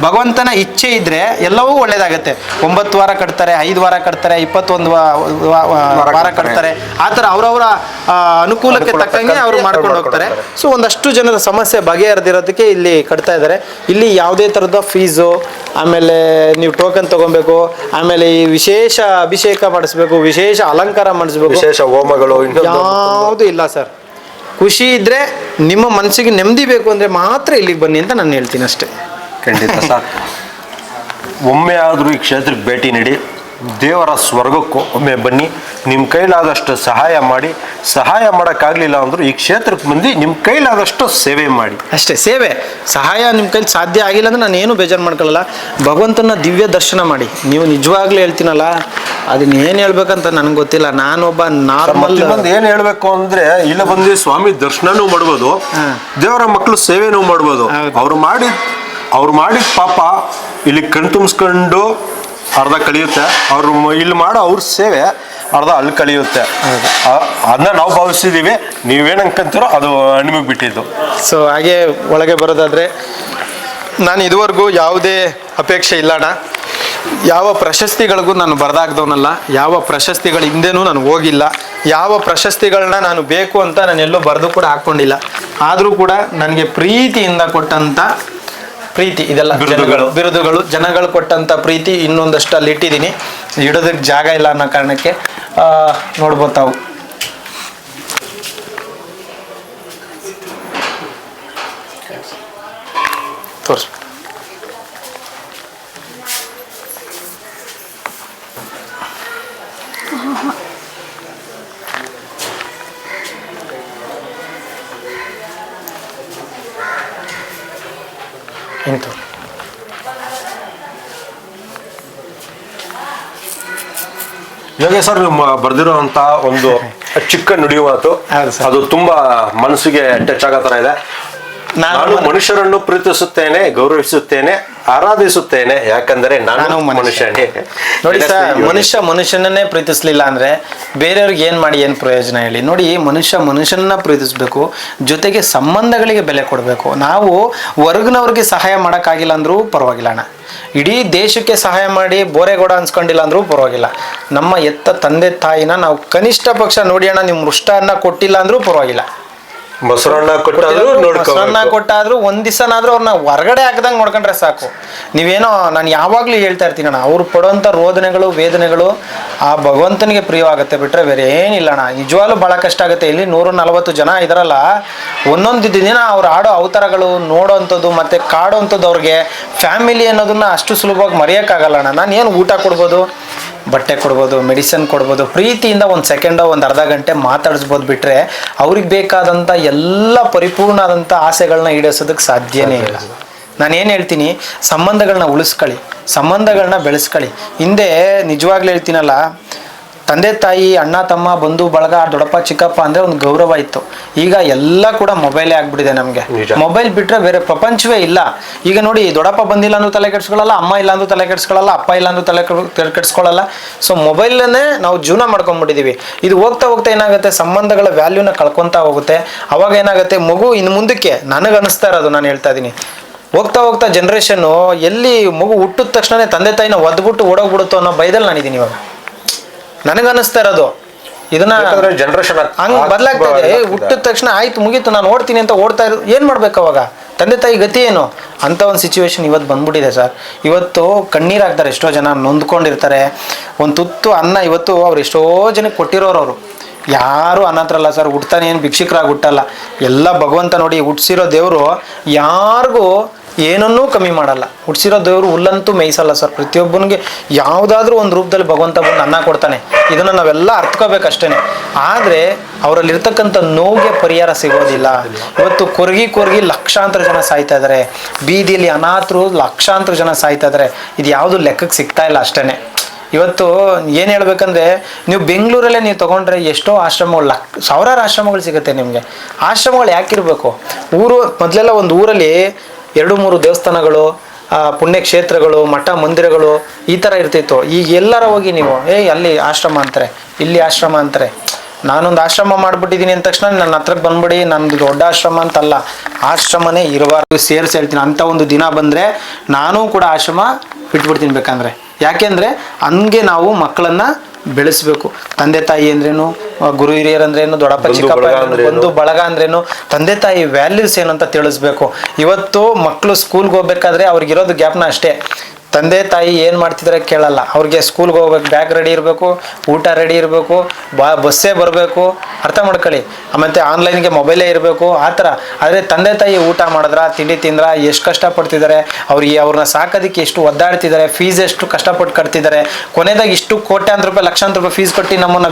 ಭಗವಂತನ ಇಚ್ಛೆ ಇದ್ದರೆ ಎಲ್ಲವೂ ಒಳ್ಳೇದಾಗತ್ತೆ. 9 ವಾರ ಕಟ್ತಾರೆ, 5 ವಾರ ಕಟ್ತಾರೆ, 21 ವಾರ ಕಟ್ತಾರೆ. ಆ ಥರ ಅವರವರ ಅನುಕೂಲಕ್ಕೆ ತಕ್ಕಂಗೆ ಅವರು ಮಾಡ್ಕೊಂಡು ಹೋಗ್ತಾರೆ. ಸೊ ಒಂದಷ್ಟು ಜನರ ಸಮಸ್ಯೆ ಬಗೆಹರಿದಿರೋದಕ್ಕೆ ಇಲ್ಲಿ ಕಟ್ತಾ ಇದ್ದಾರೆ. ಇಲ್ಲಿ ಯಾವುದೇ ಥರದ ಫೀಸು, ಆಮೇಲೆ ನೀವು ಟೋಕನ್ ತೊಗೊಬೇಕು, ಆಮೇಲೆ ಈ ವಿಶೇಷ ಅಭಿಷೇಕ ಮಾಡಿಸ್ಬೇಕು, ವಿಶೇಷ ಅಲಂಕಾರ ಮಾಡಿಸ್ಬೇಕು, ವಿಶೇಷ ಹೋಮಗಳು ಯಾವುದೂ ಇಲ್ಲ ಸರ್. ಖುಷಿ ಇದ್ದರೆ, ನಿಮ್ಮ ಮನಸ್ಸಿಗೆ ನೆಮ್ಮದಿ ಬೇಕು ಅಂದರೆ ಮಾತ್ರ ಇಲ್ಲಿಗೆ ಬನ್ನಿ ಅಂತ ನಾನು ಹೇಳ್ತೀನಿ ಅಷ್ಟೇ. ಖಂಡಿತ ಸರ್. ಒಮ್ಮೆ ಆದರೂ ಈ ಕ್ಷೇತ್ರಕ್ಕೆ ಭೇಟಿ ನೀಡಿ, ದೇವರ ಸ್ವರ್ಗಕ್ಕೂ ಒಮ್ಮೆ ಬನ್ನಿ. ನಿಮ್ಮ ಕೈಲಾದಷ್ಟು ಸಹಾಯ ಮಾಡಿ. ಸಹಾಯ ಮಾಡೋಕ್ಕಾಗಲಿಲ್ಲ ಅಂದರೂ ಈ ಕ್ಷೇತ್ರಕ್ಕೆ ಬಂದು ನಿಮ್ಮ ಕೈಲಾದಷ್ಟು ಸೇವೆ ಮಾಡಿ ಅಷ್ಟೇ. ಸೇವೆ ಸಹಾಯ ನಿಮ್ಮ ಕೈಲಿ ಸಾಧ್ಯ ಆಗಿಲ್ಲ ಅಂದರೆ ನಾನು ಏನು ಬೇಜಾರು ಮಾಡ್ಕೊಳ್ಳಲ್ಲ. ಭಗವಂತನ ದಿವ್ಯ ದರ್ಶನ ಮಾಡಿ. ನೀವು ನಿಜವಾಗ್ಲೂ ಹೇಳ್ತೀನಲ್ಲ, ಅದನ್ನ ಏನು ಹೇಳ್ಬೇಕಂತ ನನಗೆ ಗೊತ್ತಿಲ್ಲ. ನಾನೊಬ್ಬ ನಾರ್ಮಲ್ ಏನು ಹೇಳಬೇಕು ಅಂದರೆ, ಇಲ್ಲ ಬಂದು ಸ್ವಾಮಿ ದರ್ಶನನೂ ಮಾಡ್ಬೋದು, ದೇವರ ಮಕ್ಕಳು ಸೇವೆನೂ ಮಾಡ್ಬೋದು. ಅವ್ರು ಮಾಡಿದ ಪಾಪ ಇಲ್ಲಿ ಕಣ್ ತುಂಬಿಸ್ಕೊಂಡು ಅರ್ಧ ಕಳಿಯುತ್ತೆ. ಅವರು ಇಲ್ಲಿ ಮಾಡೋ ಅವ್ರ ಸೇವೆ ಅರ್ಧ ಅಲ್ಲಿ ಕಳಿಯುತ್ತೆ. ಅದನ್ನ ನಾವು ಭಾವಿಸಿದ್ದೀವಿ. ನೀವೇನು ಅನ್ಕೊಂತೀರೋ ಅದು ನಿಮಗೆ ಬಿಟ್ಟಿದ್ದು. ಸೊ ಹಾಗೆ ಒಳಗೆ ಬರೋದಾದರೆ, ನಾನು ಇದುವರೆಗೂ ಯಾವುದೇ ಅಪೇಕ್ಷೆ ಇಲ್ಲ ಅಣ್ಣ. ಯಾವ ಪ್ರಶಸ್ತಿಗಳಿಗೂ ನಾನು ಬರೆದಾಗ್ದವನಲ್ಲ. ಯಾವ ಪ್ರಶಸ್ತಿಗಳ ಹಿಂದೆನೂ ನಾನು ಹೋಗಿಲ್ಲ. ಯಾವ ಪ್ರಶಸ್ತಿಗಳನ್ನ ನಾನು ಬೇಕು ಅಂತ ನಾನು ಎಲ್ಲೂ ಬರೆದು ಕೂಡ ಹಾಕ್ಕೊಂಡಿಲ್ಲ. ಆದರೂ ಕೂಡ ನನಗೆ ಪ್ರೀತಿಯಿಂದ ಕೊಟ್ಟಂಥ ಪ್ರೀತಿ ಇದೆಲ್ಲ ಬಿರುದುಗಳು ಜನಗಳು ಕೊಟ್ಟಂತ ಪ್ರೀತಿ ಇನ್ನೊಂದಷ್ಟು ಅಲ್ಲಿ ಇಟ್ಟಿದ್ದೀನಿ, ಇಡೋದಕ್ಕೆ ಜಾಗ ಇಲ್ಲ ಅನ್ನೋ ಕಾರಣಕ್ಕೆ ನೋಡ್ಬೋದು ತಾವು. ತೋರಿಸ್ಬಿಟ್ಟು ಇಂಥ ಯೋಗೇಶ್ ಸರ್ ನೀವು ಬರ್ದಿರೋಂತ ಒಂದು ಚಿಕ್ಕ ನುಡಿಯುವ ಮಾತು ಹೌದು ಸರ್. ಅದು ತುಂಬಾ ಮನಸ್ಸಿಗೆ ಟಚ್ ಆಗೋ ತರ ಇದೆ. ನಾನು ಮನುಷ್ಯರನ್ನು ಪ್ರೀತಿಸುತ್ತೇನೆ, ಗೌರವಿಸುತ್ತೇನೆ, ಆರಾಧಿಸುತ್ತೇನೆ, ಯಾಕಂದರೆ ನಾನು ಮನುಷ್ಯನೇ. ನೋಡಿ ಸರ್, ಮನುಷ್ಯನನ್ನೇ ಪ್ರೀತಿಸ್ಲಿಲ್ಲ ಅಂದ್ರೆ ಬೇರೆಯವ್ರಿಗೆ ಏನ್ ಮಾಡಿ ಏನ್ ಪ್ರಯೋಜನ ಹೇಳಿ. ನೋಡಿ, ಮನುಷ್ಯನನ್ನ ಪ್ರೀತಿಸ್ಬೇಕು, ಜೊತೆಗೆ ಸಂಬಂಧಗಳಿಗೆ ಬೆಲೆ ಕೊಡಬೇಕು. ನಾವು ಹೊರಗಿನವ್ರಿಗೆ ಸಹಾಯ ಮಾಡೋಕ್ಕಾಗಿಲ್ಲ ಅಂದ್ರೂ ಪರವಾಗಿಲ್ಲ ಅಣ್ಣ, ಇಡೀ ದೇಶಕ್ಕೆ ಸಹಾಯ ಮಾಡಿ ಬೋರೆಗೋಡ ಅನ್ಸ್ಕೊಂಡಿಲ್ಲ ಅಂದ್ರೂ ಪರವಾಗಿಲ್ಲ, ನಮ್ಮ ಎತ್ತ ತಂದೆ ತಾಯಿನ ನಾವು ಕನಿಷ್ಠ ಪಕ್ಷ ನೋಡಿ ಅಣ್ಣ, ನೀವು ಮೃಷ್ಟಾನ್ನ ಕೊಟ್ಟಿಲ್ಲ ಅಂದ್ರೂ ಪರವಾಗಿಲ್ಲ, ಮೊಸರನ್ನ ಕೊಟ್ಟಾದ್ರೂ ಒಂದ್ ದಿವಸನಾದ್ರೂ ಅವ್ರನ್ನ ಹೊರಗಡೆ ಹಾಕದಂಗೆ ನೋಡ್ಕೊಂಡ್ರೆ ಸಾಕು. ನೀವೇನೋ ನಾನು ಯಾವಾಗ್ಲೂ ಹೇಳ್ತಾ ಇರ್ತೀನಿ ಅಣ್ಣ, ಅವ್ರು ಪಡೋಂಥ ರೋದನೆಗಳು ವೇದನೆಗಳು ಆ ಭಗವಂತನಿಗೆ ಪ್ರಿಯವಾಗುತ್ತೆ, ಬಿಟ್ರೆ ಬೇರೆ ಏನಿಲ್ಲ ಅಣ್ಣ. ನಿಜವಾಗ್ಲೂ ಬಹಳ ಕಷ್ಟ ಆಗುತ್ತೆ. ಇಲ್ಲಿ 140 ಜನ ಇದಾರಲ್ಲ, ಒಂದೊಂದು ದಿನ ಅವ್ರು ಆಡೋ ಅವತಾರಗಳು ನೋಡೋವಂಥದ್ದು ಮತ್ತೆ ಕಾಡೋವಂಥದ್ದು, ಅವ್ರಿಗೆ ಫ್ಯಾಮಿಲಿ ಅನ್ನೋದನ್ನ ಅಷ್ಟು ಸುಲಭವಾಗಿ ಮರೆಯೋಕ್ಕಾಗಲ್ಲ ಅಣ್ಣ. ನಾನು ಏನು ಊಟ ಕೊಡ್ಬೋದು, ಬಟ್ಟೆ ಕೊಡ್ಬೋದು, ಮೆಡಿಸಿನ್ ಕೊಡ್ಬೋದು, ಪ್ರೀತಿಯಿಂದ ಒಂದು ಸೆಕೆಂಡೋ ಒಂದು ಅರ್ಧ ಗಂಟೆ ಮಾತಾಡಿಸ್ಬೋದು, ಬಿಟ್ಟರೆ ಅವ್ರಿಗೆ ಬೇಕಾದಂಥ ಎಲ್ಲ ಪರಿಪೂರ್ಣ ಆದಂಥ ಆಸೆಗಳನ್ನ ಈಡೇರಿಸೋದಕ್ಕೆ ಸಾಧ್ಯನೇ ಇಲ್ಲ. ನಾನೇನು ಹೇಳ್ತೀನಿ, ಸಂಬಂಧಗಳನ್ನ ಉಳಿಸ್ಕೊಳ್ಳಿ, ಸಂಬಂಧಗಳನ್ನ ಬೆಳೆಸ್ಕೊಳ್ಳಿ. ಹಿಂದೆ ನಿಜವಾಗ್ಲೂ ಹೇಳ್ತೀನಲ್ಲ, ತಂದೆ ತಾಯಿ ಅಣ್ಣ ತಮ್ಮ ಬಂಧು ಬಳಗ ದೊಡ್ಡಪ್ಪ ಚಿಕ್ಕಪ್ಪ ಅಂದರೆ ಒಂದು ಗೌರವ ಇತ್ತು. ಈಗ ಎಲ್ಲ ಕೂಡ ಮೊಬೈಲೇ ಆಗ್ಬಿಟ್ಟಿದೆ ನಮಗೆ. ಮೊಬೈಲ್ ಬಿಟ್ಟರೆ ಬೇರೆ ಪ್ರಪಂಚವೇ ಇಲ್ಲ. ಈಗ ನೋಡಿ, ದೊಡ್ಡಪ್ಪ ಬಂದಿಲ್ಲ ಅಂದ್ರೂ ತಲೆ ಕೆಡಿಸ್ಕೊಳ್ಳಲ್ಲ, ಅಮ್ಮ ಇಲ್ಲ ಅಂದ್ರೂ ತಲೆ ಕೆಡಿಸ್ಕೊಳ್ಳಲ್ಲ, ಅಪ್ಪ ಇಲ್ಲ ಅಂದ್ರೂ ತಲೆ ಕೆಡಿಸ್ಕೊಳ್ಳಲ್ಲ. ಸೊ ಮೊಬೈಲನ್ನೇ ನಾವು ಜೀವನ ಮಾಡ್ಕೊಂಡ್ಬಿಟ್ಟಿದ್ದೀವಿ. ಇದು ಹೋಗ್ತಾ ಹೋಗ್ತಾ ಏನಾಗುತ್ತೆ, ಸಂಬಂಧಗಳ ವ್ಯಾಲ್ಯೂನ ಕಳ್ಕೊತಾ ಹೋಗುತ್ತೆ. ಅವಾಗ ಏನಾಗುತ್ತೆ, ಮಗು ಇನ್ನು ಮುಂದಕ್ಕೆ ನನಗೆ ಅನಿಸ್ತಾ ಇರೋದು, ನಾನು ಹೇಳ್ತಾ ಇದ್ದೀನಿ, ಹೋಗ್ತಾ ಹೋಗ್ತಾ ಜನ್ರೇಷನ್ನು ಎಲ್ಲಿ ಮಗು ಹುಟ್ಟಿದ ತಕ್ಷಣ ತಂದೆ ತಾಯಿನ ಒದ್ಬಿಟ್ಟು ಓಡೋಗ್ಬಿಡುತ್ತೋ ಅನ್ನೋ ಭಯದಲ್ಲಿ ನಾನಿದ್ದೀನಿ ಇವಾಗ. ನನಗನ್ನಿಸ್ತಾ ಇರೋದು ಇದನ್ನ ಜನರೇಷನ್ ಹಂಗೆ ಬದಲಾಗ್ತಾ ಇದೆ. ಹುಟ್ಟಿದ ತಕ್ಷಣ ಆಯ್ತು ಮುಗೀತು ನಾನು ಓಡ್ತೀನಿ ಅಂತ ಓಡ್ತಾ ಇರೋದು, ಏನು ಮಾಡ್ಬೇಕು ಅವಾಗ? ತಂದೆ ತಾಯಿ ಗತಿ ಏನು ಅಂತ ಒಂದು ಸಿಚುವೇಶನ್ ಇವತ್ತು ಬಂದ್ಬಿಟ್ಟಿದೆ ಸರ್. ಇವತ್ತು ಕಣ್ಣೀರಾಗ್ತಾರೆ, ಎಷ್ಟೋ ಜನ ನೊಂದ್ಕೊಂಡಿರ್ತಾರೆ. ಒಂದು ತುತ್ತು ಅನ್ನ ಇವತ್ತು ಅವ್ರು ಎಷ್ಟೋ ಜನಕ್ಕೆ ಕೊಟ್ಟಿರೋರು, ಅವರು ಯಾರು ಅನಾಥರಲ್ಲ ಸರ್. ಹುಡ್ತಾನೆ ಏನು ಭಿಕ್ಷಿಕರಾಗಿ ಹುಟ್ಟಲ್ಲ, ಎಲ್ಲ ಭಗವಂತ ನೋಡಿ ಹುಟ್ಟಿಸಿರೋ ದೇವರು ಯಾರಿಗೂ ಏನನ್ನೂ ಕಮ್ಮಿ ಮಾಡಲ್ಲ. ಹುಟ್ಟಿಸಿರೋ ದೇವರು ಹುಲ್ಲಂತೂ ಮೇಯಿಸಲ್ಲ ಸರ್. ಪ್ರತಿಯೊಬ್ಬನಿಗೆ ಯಾವುದಾದ್ರೂ ಒಂದು ರೂಪದಲ್ಲಿ ಭಗವಂತ ಬಂದು ಅನ್ನ ಕೊಡ್ತಾನೆ. ಇದನ್ನು ನಾವೆಲ್ಲ ಅರ್ಥಕೋಬೇಕಷ್ಟೇ. ಆದರೆ ಅವರಲ್ಲಿರ್ತಕ್ಕಂಥ ನೋವಿಗೆ ಪರಿಹಾರ ಸಿಗೋದಿಲ್ಲ. ಇವತ್ತು ಕೊರಗಿ ಲಕ್ಷಾಂತರ ಜನ ಸಾಯ್ತಾ ಇದ್ದಾರೆ, ಬೀದಿಯಲ್ಲಿ ಅನಾಥರು ಲಕ್ಷಾಂತರ ಜನ ಸಾಯ್ತಾ ಇದ್ದಾರೆ. ಇದು ಯಾವುದು ಲೆಕ್ಕಕ್ಕೆ ಸಿಗ್ತಾ ಇಲ್ಲ ಅಷ್ಟೇ. ಇವತ್ತು ಏನು ಹೇಳ್ಬೇಕಂದ್ರೆ, ನೀವು ಬೆಂಗಳೂರಲ್ಲೇ ನೀವು ತೊಗೊಂಡ್ರೆ ಎಷ್ಟೋ ಆಶ್ರಮಗಳು, ಸಾವಿರಾರು ಆಶ್ರಮಗಳು ಸಿಗುತ್ತೆ ನಿಮಗೆ. ಆಶ್ರಮಗಳು ಯಾಕಿರಬೇಕು? ಮೊದಲೆಲ್ಲ ಒಂದು ಊರಲ್ಲಿ 2-3 ದೇವಸ್ಥಾನಗಳು, ಪುಣ್ಯಕ್ಷೇತ್ರಗಳು, ಮಠ ಮಂದಿರಗಳು ಈ ಥರ ಇರ್ತಿತ್ತು. ಈಗ ಎಲ್ಲರ ಹೋಗಿ ನೀವು ಅಲ್ಲಿ ಆಶ್ರಮ ಅಂತಾರೆ, ಇಲ್ಲಿ ಆಶ್ರಮ ಅಂತಾರೆ. ನಾನೊಂದು ಆಶ್ರಮ ಮಾಡಿಬಿಟ್ಟಿದ್ದೀನಿ ಅಂದ ತಕ್ಷಣ ನನ್ನ ಹತ್ರಕ್ಕೆ ಬಂದ್ಬಿಡಿ ನನ್ನದು ದೊಡ್ಡ ಆಶ್ರಮ ಅಂತಲ್ಲ, ಆಶ್ರಮನೇ ಇರಬಾರ್ದು. ಸೇರಿಸಿ ಹೇಳ್ತೀನಿ, ಅಂಥ ಒಂದು ದಿನ ಬಂದರೆ ನಾನೂ ಕೂಡ ಆಶ್ರಮ ಬಿಟ್ಬಿಡ್ತೀನಿ ಬೇಕಂದ್ರೆ. ಯಾಕೆಂದರೆ ಹಂಗೆ ನಾವು ಮಕ್ಕಳನ್ನು ಬೆಳೆಸಬೇಕು. ತಂದೆ ತಾಯಿ ಅಂದ್ರೇನು, ಗುರು ಹಿರಿಯರು ಅಂದ್ರೇನು, ದೊಡ್ಡಪ್ಪ ಚಿಕ್ಕಪ್ಪ ಬಂಧು ಬಳಗ ಅಂದ್ರೇನು, ತಂದೆ ತಾಯಿ ವ್ಯಾಲ್ಯೂಸ್ ಏನು ಅಂತ ತಿಳಿಸ್ಬೇಕು. ಇವತ್ತು ಮಕ್ಕಳು ಸ್ಕೂಲ್ಗೆ ಹೋಗ್ಬೇಕಾದ್ರೆ ಅವ್ರಿಗಿರೋದು ಗ್ಯಾಪ್ನ ಅಷ್ಟೇ. ತಂದೆ ತಾಯಿ ಏನು ಮಾಡ್ತಿದ್ರೆ ಕೇಳಲ್ಲ. ಅವ್ರಿಗೆ ಸ್ಕೂಲ್ಗೆ ಹೋಗ್ಬೇಕು, ಬ್ಯಾಗ್ ರೆಡಿ ಇರಬೇಕು, ಊಟ ರೆಡಿ ಇರಬೇಕು, ಬಸ್ಸೇ ಬರಬೇಕು, ಅರ್ಥ ಮಾಡ್ಕೊಳ್ಳಿ. ಮತ್ತು ಆನ್ಲೈನ್ಗೆ ಮೊಬೈಲೇ ಇರಬೇಕು, ಆ ಥರ. ಆದರೆ ತಂದೆ ತಾಯಿ ಊಟ ಮಾಡಿದ್ರ, ತಿಂಡಿ ತಿಂದ್ರ, ಎಷ್ಟು ಕಷ್ಟಪಡ್ತಿದ್ದಾರೆ, ಅವ್ರನ್ನ ಸಾಕೋದಕ್ಕೆ ಎಷ್ಟು ಒದ್ದಾಡ್ತಿದ್ದಾರೆ, ಫೀಸ್ ಎಷ್ಟು ಕಷ್ಟಪಟ್ಟು ಕಟ್ತಿದ್ದಾರೆ. ಕೊನೆದಾಗ ಇಷ್ಟು ಕೋಟ್ಯಾಂತರ ರೂಪಾಯಿ ಲಕ್ಷಾಂತರ ರೂಪಾಯಿ ಫೀಸ್ ಕಟ್ಟಿ ನಮ್ಮನ್ನು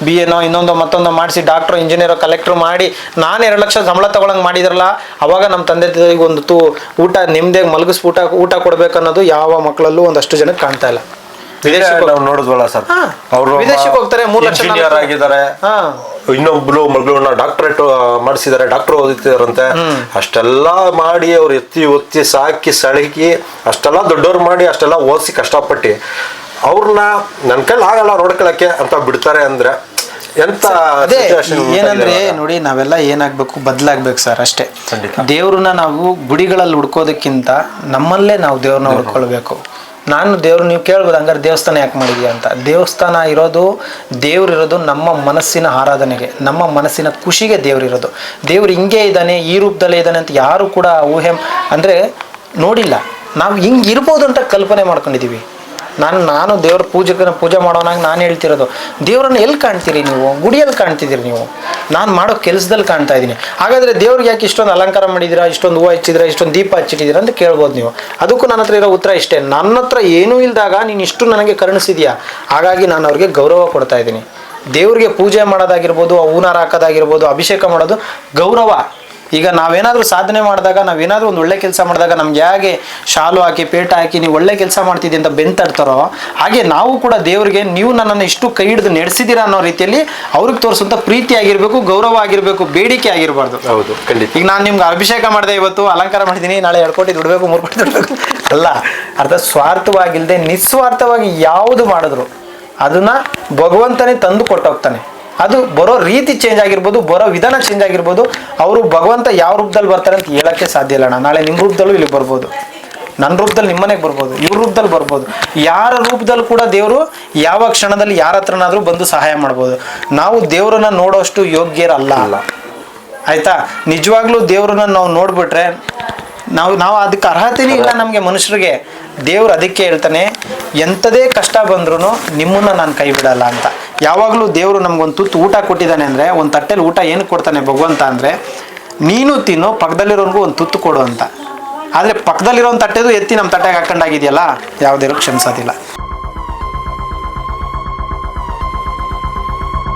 ಬಿ ಎನೋ ಇನ್ನೊಂದೋ ಮತ್ತೊಂದೋ ಮಾಡಿಸಿ ಡಾಕ್ಟ್ರು ಇಂಜಿನಿಯರು ಕಲೆಕ್ಟ್ರು ಮಾಡಿ ನಾನು 2 ಲಕ್ಷ ಸಂಬಳ ತೊಗೊಳಂಗೆ ಮಾಡಿದ್ರಲ್ಲ, ಅವಾಗ ನಮ್ಮ ತಂದೆ ತಾಯಿಗೆ ಒಂದು ಊಟ ನೆಮ್ಮದಿಯಾಗಿ ಮಲಗಿಸ್ಬಿಟ್ಟು ಊಟ ಕೊಡ್ಬೇಕು ಅನ್ನೋದು ಯಾವ ಮಕ್ಕಳಲ್ಲೂ ಒಂದಷ್ಟು ಜನಕ್ಕೆ ಕಾಣ್ತಾ ಇಲ್ಲ. ನಾವು ನೋಡಿದ್ವಲ್ಲ ಸರ್, ಅವರು ವಿದೇಶಕ್ಕೆ ಹೋಗ್ತಾರೆ, 3 ಲಕ್ಷ ಇಂಜಿನಿಯರ್ ಆಗಿದ್ದಾರೆ, ಇನ್ನೊಬ್ಳು ಮಗಳನ್ನ ಡಾಕ್ಟರೇಟ್ ಮಾಡಿಸಿದ್ದಾರೆ, ಡಾಕ್ಟರ್ ಓದಿತಿದಾರಂತೆ. ಅಷ್ಟೆಲ್ಲ ಮಾಡಿ ಅವ್ರು ಎತ್ತಿ ಒತ್ತಿ ಸಾಕಿ ಸಳಕಿ ಅಷ್ಟೆಲ್ಲ ದೊಡ್ಡವ್ರು ಮಾಡಿ ಅಷ್ಟೆಲ್ಲ ಓದಿಸಿ ಕಷ್ಟಪಟ್ಟು ಅವ್ರನ್ನ ನನ್ನ ಕೈಲಿ ಆಗಲ್ಲ ನೋಡ್ಕೊಳಕ್ಕೆ ಅಂತ ಬಿಡ್ತಾರೆ ಅಂದ್ರೆ ಎಂತ ಏನಂದ್ರೆ ನೋಡಿ, ನಾವೆಲ್ಲ ಏನಾಗ್ಬೇಕು, ಬದಲಾಗ್ಬೇಕು ಸರ್ ಅಷ್ಟೇ. ದೇವ್ರನ್ನ ನಾವು ಗುಡಿಗಳಲ್ಲಿ ಹುಡ್ಕೋದಕ್ಕಿಂತ ನಮ್ಮಲ್ಲೇ ನಾವು ದೇವ್ರನ್ನ ಹುಡ್ಕೊಳ್ಬೇಕು. ನೀವು ಕೇಳ್ಬೋದು, ಹಂಗಾರೆ ದೇವಸ್ಥಾನ ಯಾಕೆ ಮಾಡಿದ್ಯಾ ಅಂತ. ದೇವಸ್ಥಾನ ದೇವ್ರಿರೋದು ನಮ್ಮ ಮನಸ್ಸಿನ ಆರಾಧನೆಗೆ, ನಮ್ಮ ಮನಸ್ಸಿನ ಖುಷಿಗೆ ದೇವ್ರಿರೋದು. ದೇವ್ರು ಹಿಂಗೆ ಇದ್ದಾನೆ, ಈ ರೂಪದಲ್ಲೇ ಇದ್ದಾನೆ ಅಂತ ಯಾರು ಕೂಡ ಊಹೆ ಅಂದರೆ ನೋಡಿಲ್ಲ. ನಾವು ಹಿಂಗೆ ಇರ್ಬೋದು ಅಂತ ಕಲ್ಪನೆ ಮಾಡ್ಕೊಂಡಿದ್ದೀವಿ. ನಾನು ದೇವ್ರ ಪೂಜೆ ಮಾಡೋನಾಗ ನಾನು ಹೇಳ್ತಿರೋದು, ದೇವ್ರನ್ನ ಎಲ್ಲಿ ಕಾಣ್ತೀರಿ ನೀವು? ಗುಡಿಯಲ್ಲಿ ಕಾಣ್ತಿದ್ದೀರಿ ನೀವು, ನಾನು ಮಾಡೋ ಕೆಲಸದಲ್ಲಿ ಕಾಣ್ತಾ ಇದ್ದೀನಿ. ಹಾಗಾದರೆ ದೇವ್ರಿಗೆ ಯಾಕೆ ಇಷ್ಟೊಂದು ಅಲಂಕಾರ ಮಾಡಿದ್ದೀರಾ, ಇಷ್ಟೊಂದು ಹೂವು ಹಚ್ಚಿದ್ದೀರಾ, ಇಷ್ಟೊಂದು ದೀಪ ಹಚ್ಚಿಟ್ಟಿದ್ದೀರಾ ಅಂತ ಕೇಳ್ಬೋದು ನೀವು. ಅದಕ್ಕೂ ನನ್ನ ಹತ್ರ ಇರೋ ಉತ್ತರ ಇಷ್ಟೇ, ನನ್ನ ಹತ್ರ ಏನೂ ಇಲ್ದಾಗ ನೀನು ಇಷ್ಟು ನನಗೆ ಕರುಣಿಸಿದ್ಯಾ, ಹಾಗಾಗಿ ನಾನು ಅವ್ರಿಗೆ ಗೌರವ ಕೊಡ್ತಾ ಇದ್ದೀನಿ. ದೇವ್ರಿಗೆ ಪೂಜೆ ಮಾಡೋದಾಗಿರ್ಬೋದು, ಹೂನಾರ ಹಾಕೋದಾಗಿರ್ಬೋದು, ಅಭಿಷೇಕ ಮಾಡೋದು ಗೌರವ. ಈಗ ನಾವೇನಾದರೂ ಸಾಧನೆ ಮಾಡಿದಾಗ, ನಾವೇನಾದರೂ ಒಂದು ಒಳ್ಳೆ ಕೆಲಸ ಮಾಡಿದಾಗ ನಮ್ಗೆ ಹೇಗೆ ಶಾಲು ಹಾಕಿ ಪೇಟ ಹಾಕಿ ನೀವು ಒಳ್ಳೆ ಕೆಲಸ ಮಾಡ್ತಿದ್ದಿ ಅಂತ ಬೆಂತಾಡ್ತಾರೋ, ಹಾಗೆ ನಾವು ಕೂಡ ದೇವರಿಗೆ ನೀವು ನನ್ನನ್ನು ಇಷ್ಟು ಕೈ ಹಿಡಿದು ನಡೆಸಿದ್ದೀರಾ ಅನ್ನೋ ರೀತಿಯಲ್ಲಿ ಅವ್ರಿಗೆ ತೋರಿಸುವಂಥ ಪ್ರೀತಿ ಆಗಿರಬೇಕು, ಗೌರವ ಆಗಿರಬೇಕು, ಬೇಡಿಕೆ ಆಗಿರಬಾರ್ದು. ಹೌದು, ಖಂಡಿತ. ಈಗ ನಾನು ನಿಮ್ಗೆ ಅಭಿಷೇಕ ಮಾಡಿದೆ, ಇವತ್ತು ಅಲಂಕಾರ ಮಾಡಿದ್ದೀನಿ, ನಾಳೆ 2 ಕೋಟಿ ದುಡಬೇಕು, 3 ಕೋಟಿ ದುಡಬೇಕು ಅಲ್ಲ. ಅರ್ಥ ಸ್ವಾರ್ಥವಾಗಿಲ್ಲದೆ ನಿಸ್ವಾರ್ಥವಾಗಿ ಯಾವುದು ಮಾಡಿದ್ರು ಅದನ್ನು ಭಗವಂತನೇ ತಂದು ಕೊಟ್ಟೋಗ್ತಾನೆ. ಅದು ಬರೋ ರೀತಿ ಚೇಂಜ್ ಆಗಿರ್ಬೋದು, ಬರೋ ವಿಧಾನ ಚೇಂಜ್ ಆಗಿರ್ಬೋದು. ಅವರು ಭಗವಂತ ಯಾವ ರೂಪದಲ್ಲಿ ಬರ್ತಾರೆ ಅಂತ ಹೇಳೋಕ್ಕೆ ಸಾಧ್ಯ ಇಲ್ಲ. ನಾಳೆ ನಿಮ್ಮ ರೂಪದಲ್ಲೂ ಇಲ್ಲಿ ಬರ್ಬೋದು, ನನ್ನ ರೂಪದಲ್ಲಿ ನಿಮ್ಮನೆಗೆ ಬರ್ಬೋದು, ಇವ್ರ ರೂಪದಲ್ಲಿ ಬರ್ಬೋದು. ಯಾರ ರೂಪದಲ್ಲಿ ಕೂಡ ದೇವರು ಯಾವ ಕ್ಷಣದಲ್ಲಿ ಯಾರ ಹತ್ರನಾದರೂ ಬಂದು ಸಹಾಯ ಮಾಡ್ಬೋದು. ನಾವು ದೇವರನ್ನ ನೋಡೋಷ್ಟು ಯೋಗ್ಯರಲ್ಲ. ಆಯಿತಾ? ನಿಜವಾಗ್ಲೂ ದೇವರನ್ನ ನಾವು ನೋಡಿಬಿಟ್ರೆ ನಾವು ಅದಕ್ಕೆ ಅರ್ಹತೆನೇ ಇಲ್ಲ ನಮಗೆ ಮನುಷ್ಯರಿಗೆ. ದೇವ್ರು ಅದಕ್ಕೆ ಹೇಳ್ತಾನೆ, ಎಂಥದೇ ಕಷ್ಟ ಬಂದ್ರೂ ನಿಮ್ಮನ್ನು ನಾನು ಕೈ ಬಿಡಲ್ಲ ಅಂತ. ಯಾವಾಗಲೂ ದೇವರು ನಮ್ಗೊಂದು ತುತ್ತು ಊಟ ಕೊಟ್ಟಿದ್ದಾನೆ ಅಂದರೆ, ಒಂದು ತಟ್ಟೆಲಿ ಊಟ ಏನಕ್ಕೆ ಕೊಡ್ತಾನೆ ಭಗವಂತ ಅಂದರೆ, ನೀನು ತಿನ್ನು, ಪಕ್ಕದಲ್ಲಿರೋನ್ಗೂ ಒಂದು ತುತ್ತು ಕೊಡು ಅಂತ. ಆದರೆ ಪಕ್ಕದಲ್ಲಿರೋ ಒಂದು ತಟ್ಟೆದು ಎತ್ತಿ ನಮ್ಮ ತಟ್ಟೆಗೆ ಹಾಕೊಂಡಾಗಿದೆಯಲ್ಲ, ಯಾವುದೇನು ಕ್ಷಮಿಸೋದಿಲ್ಲ.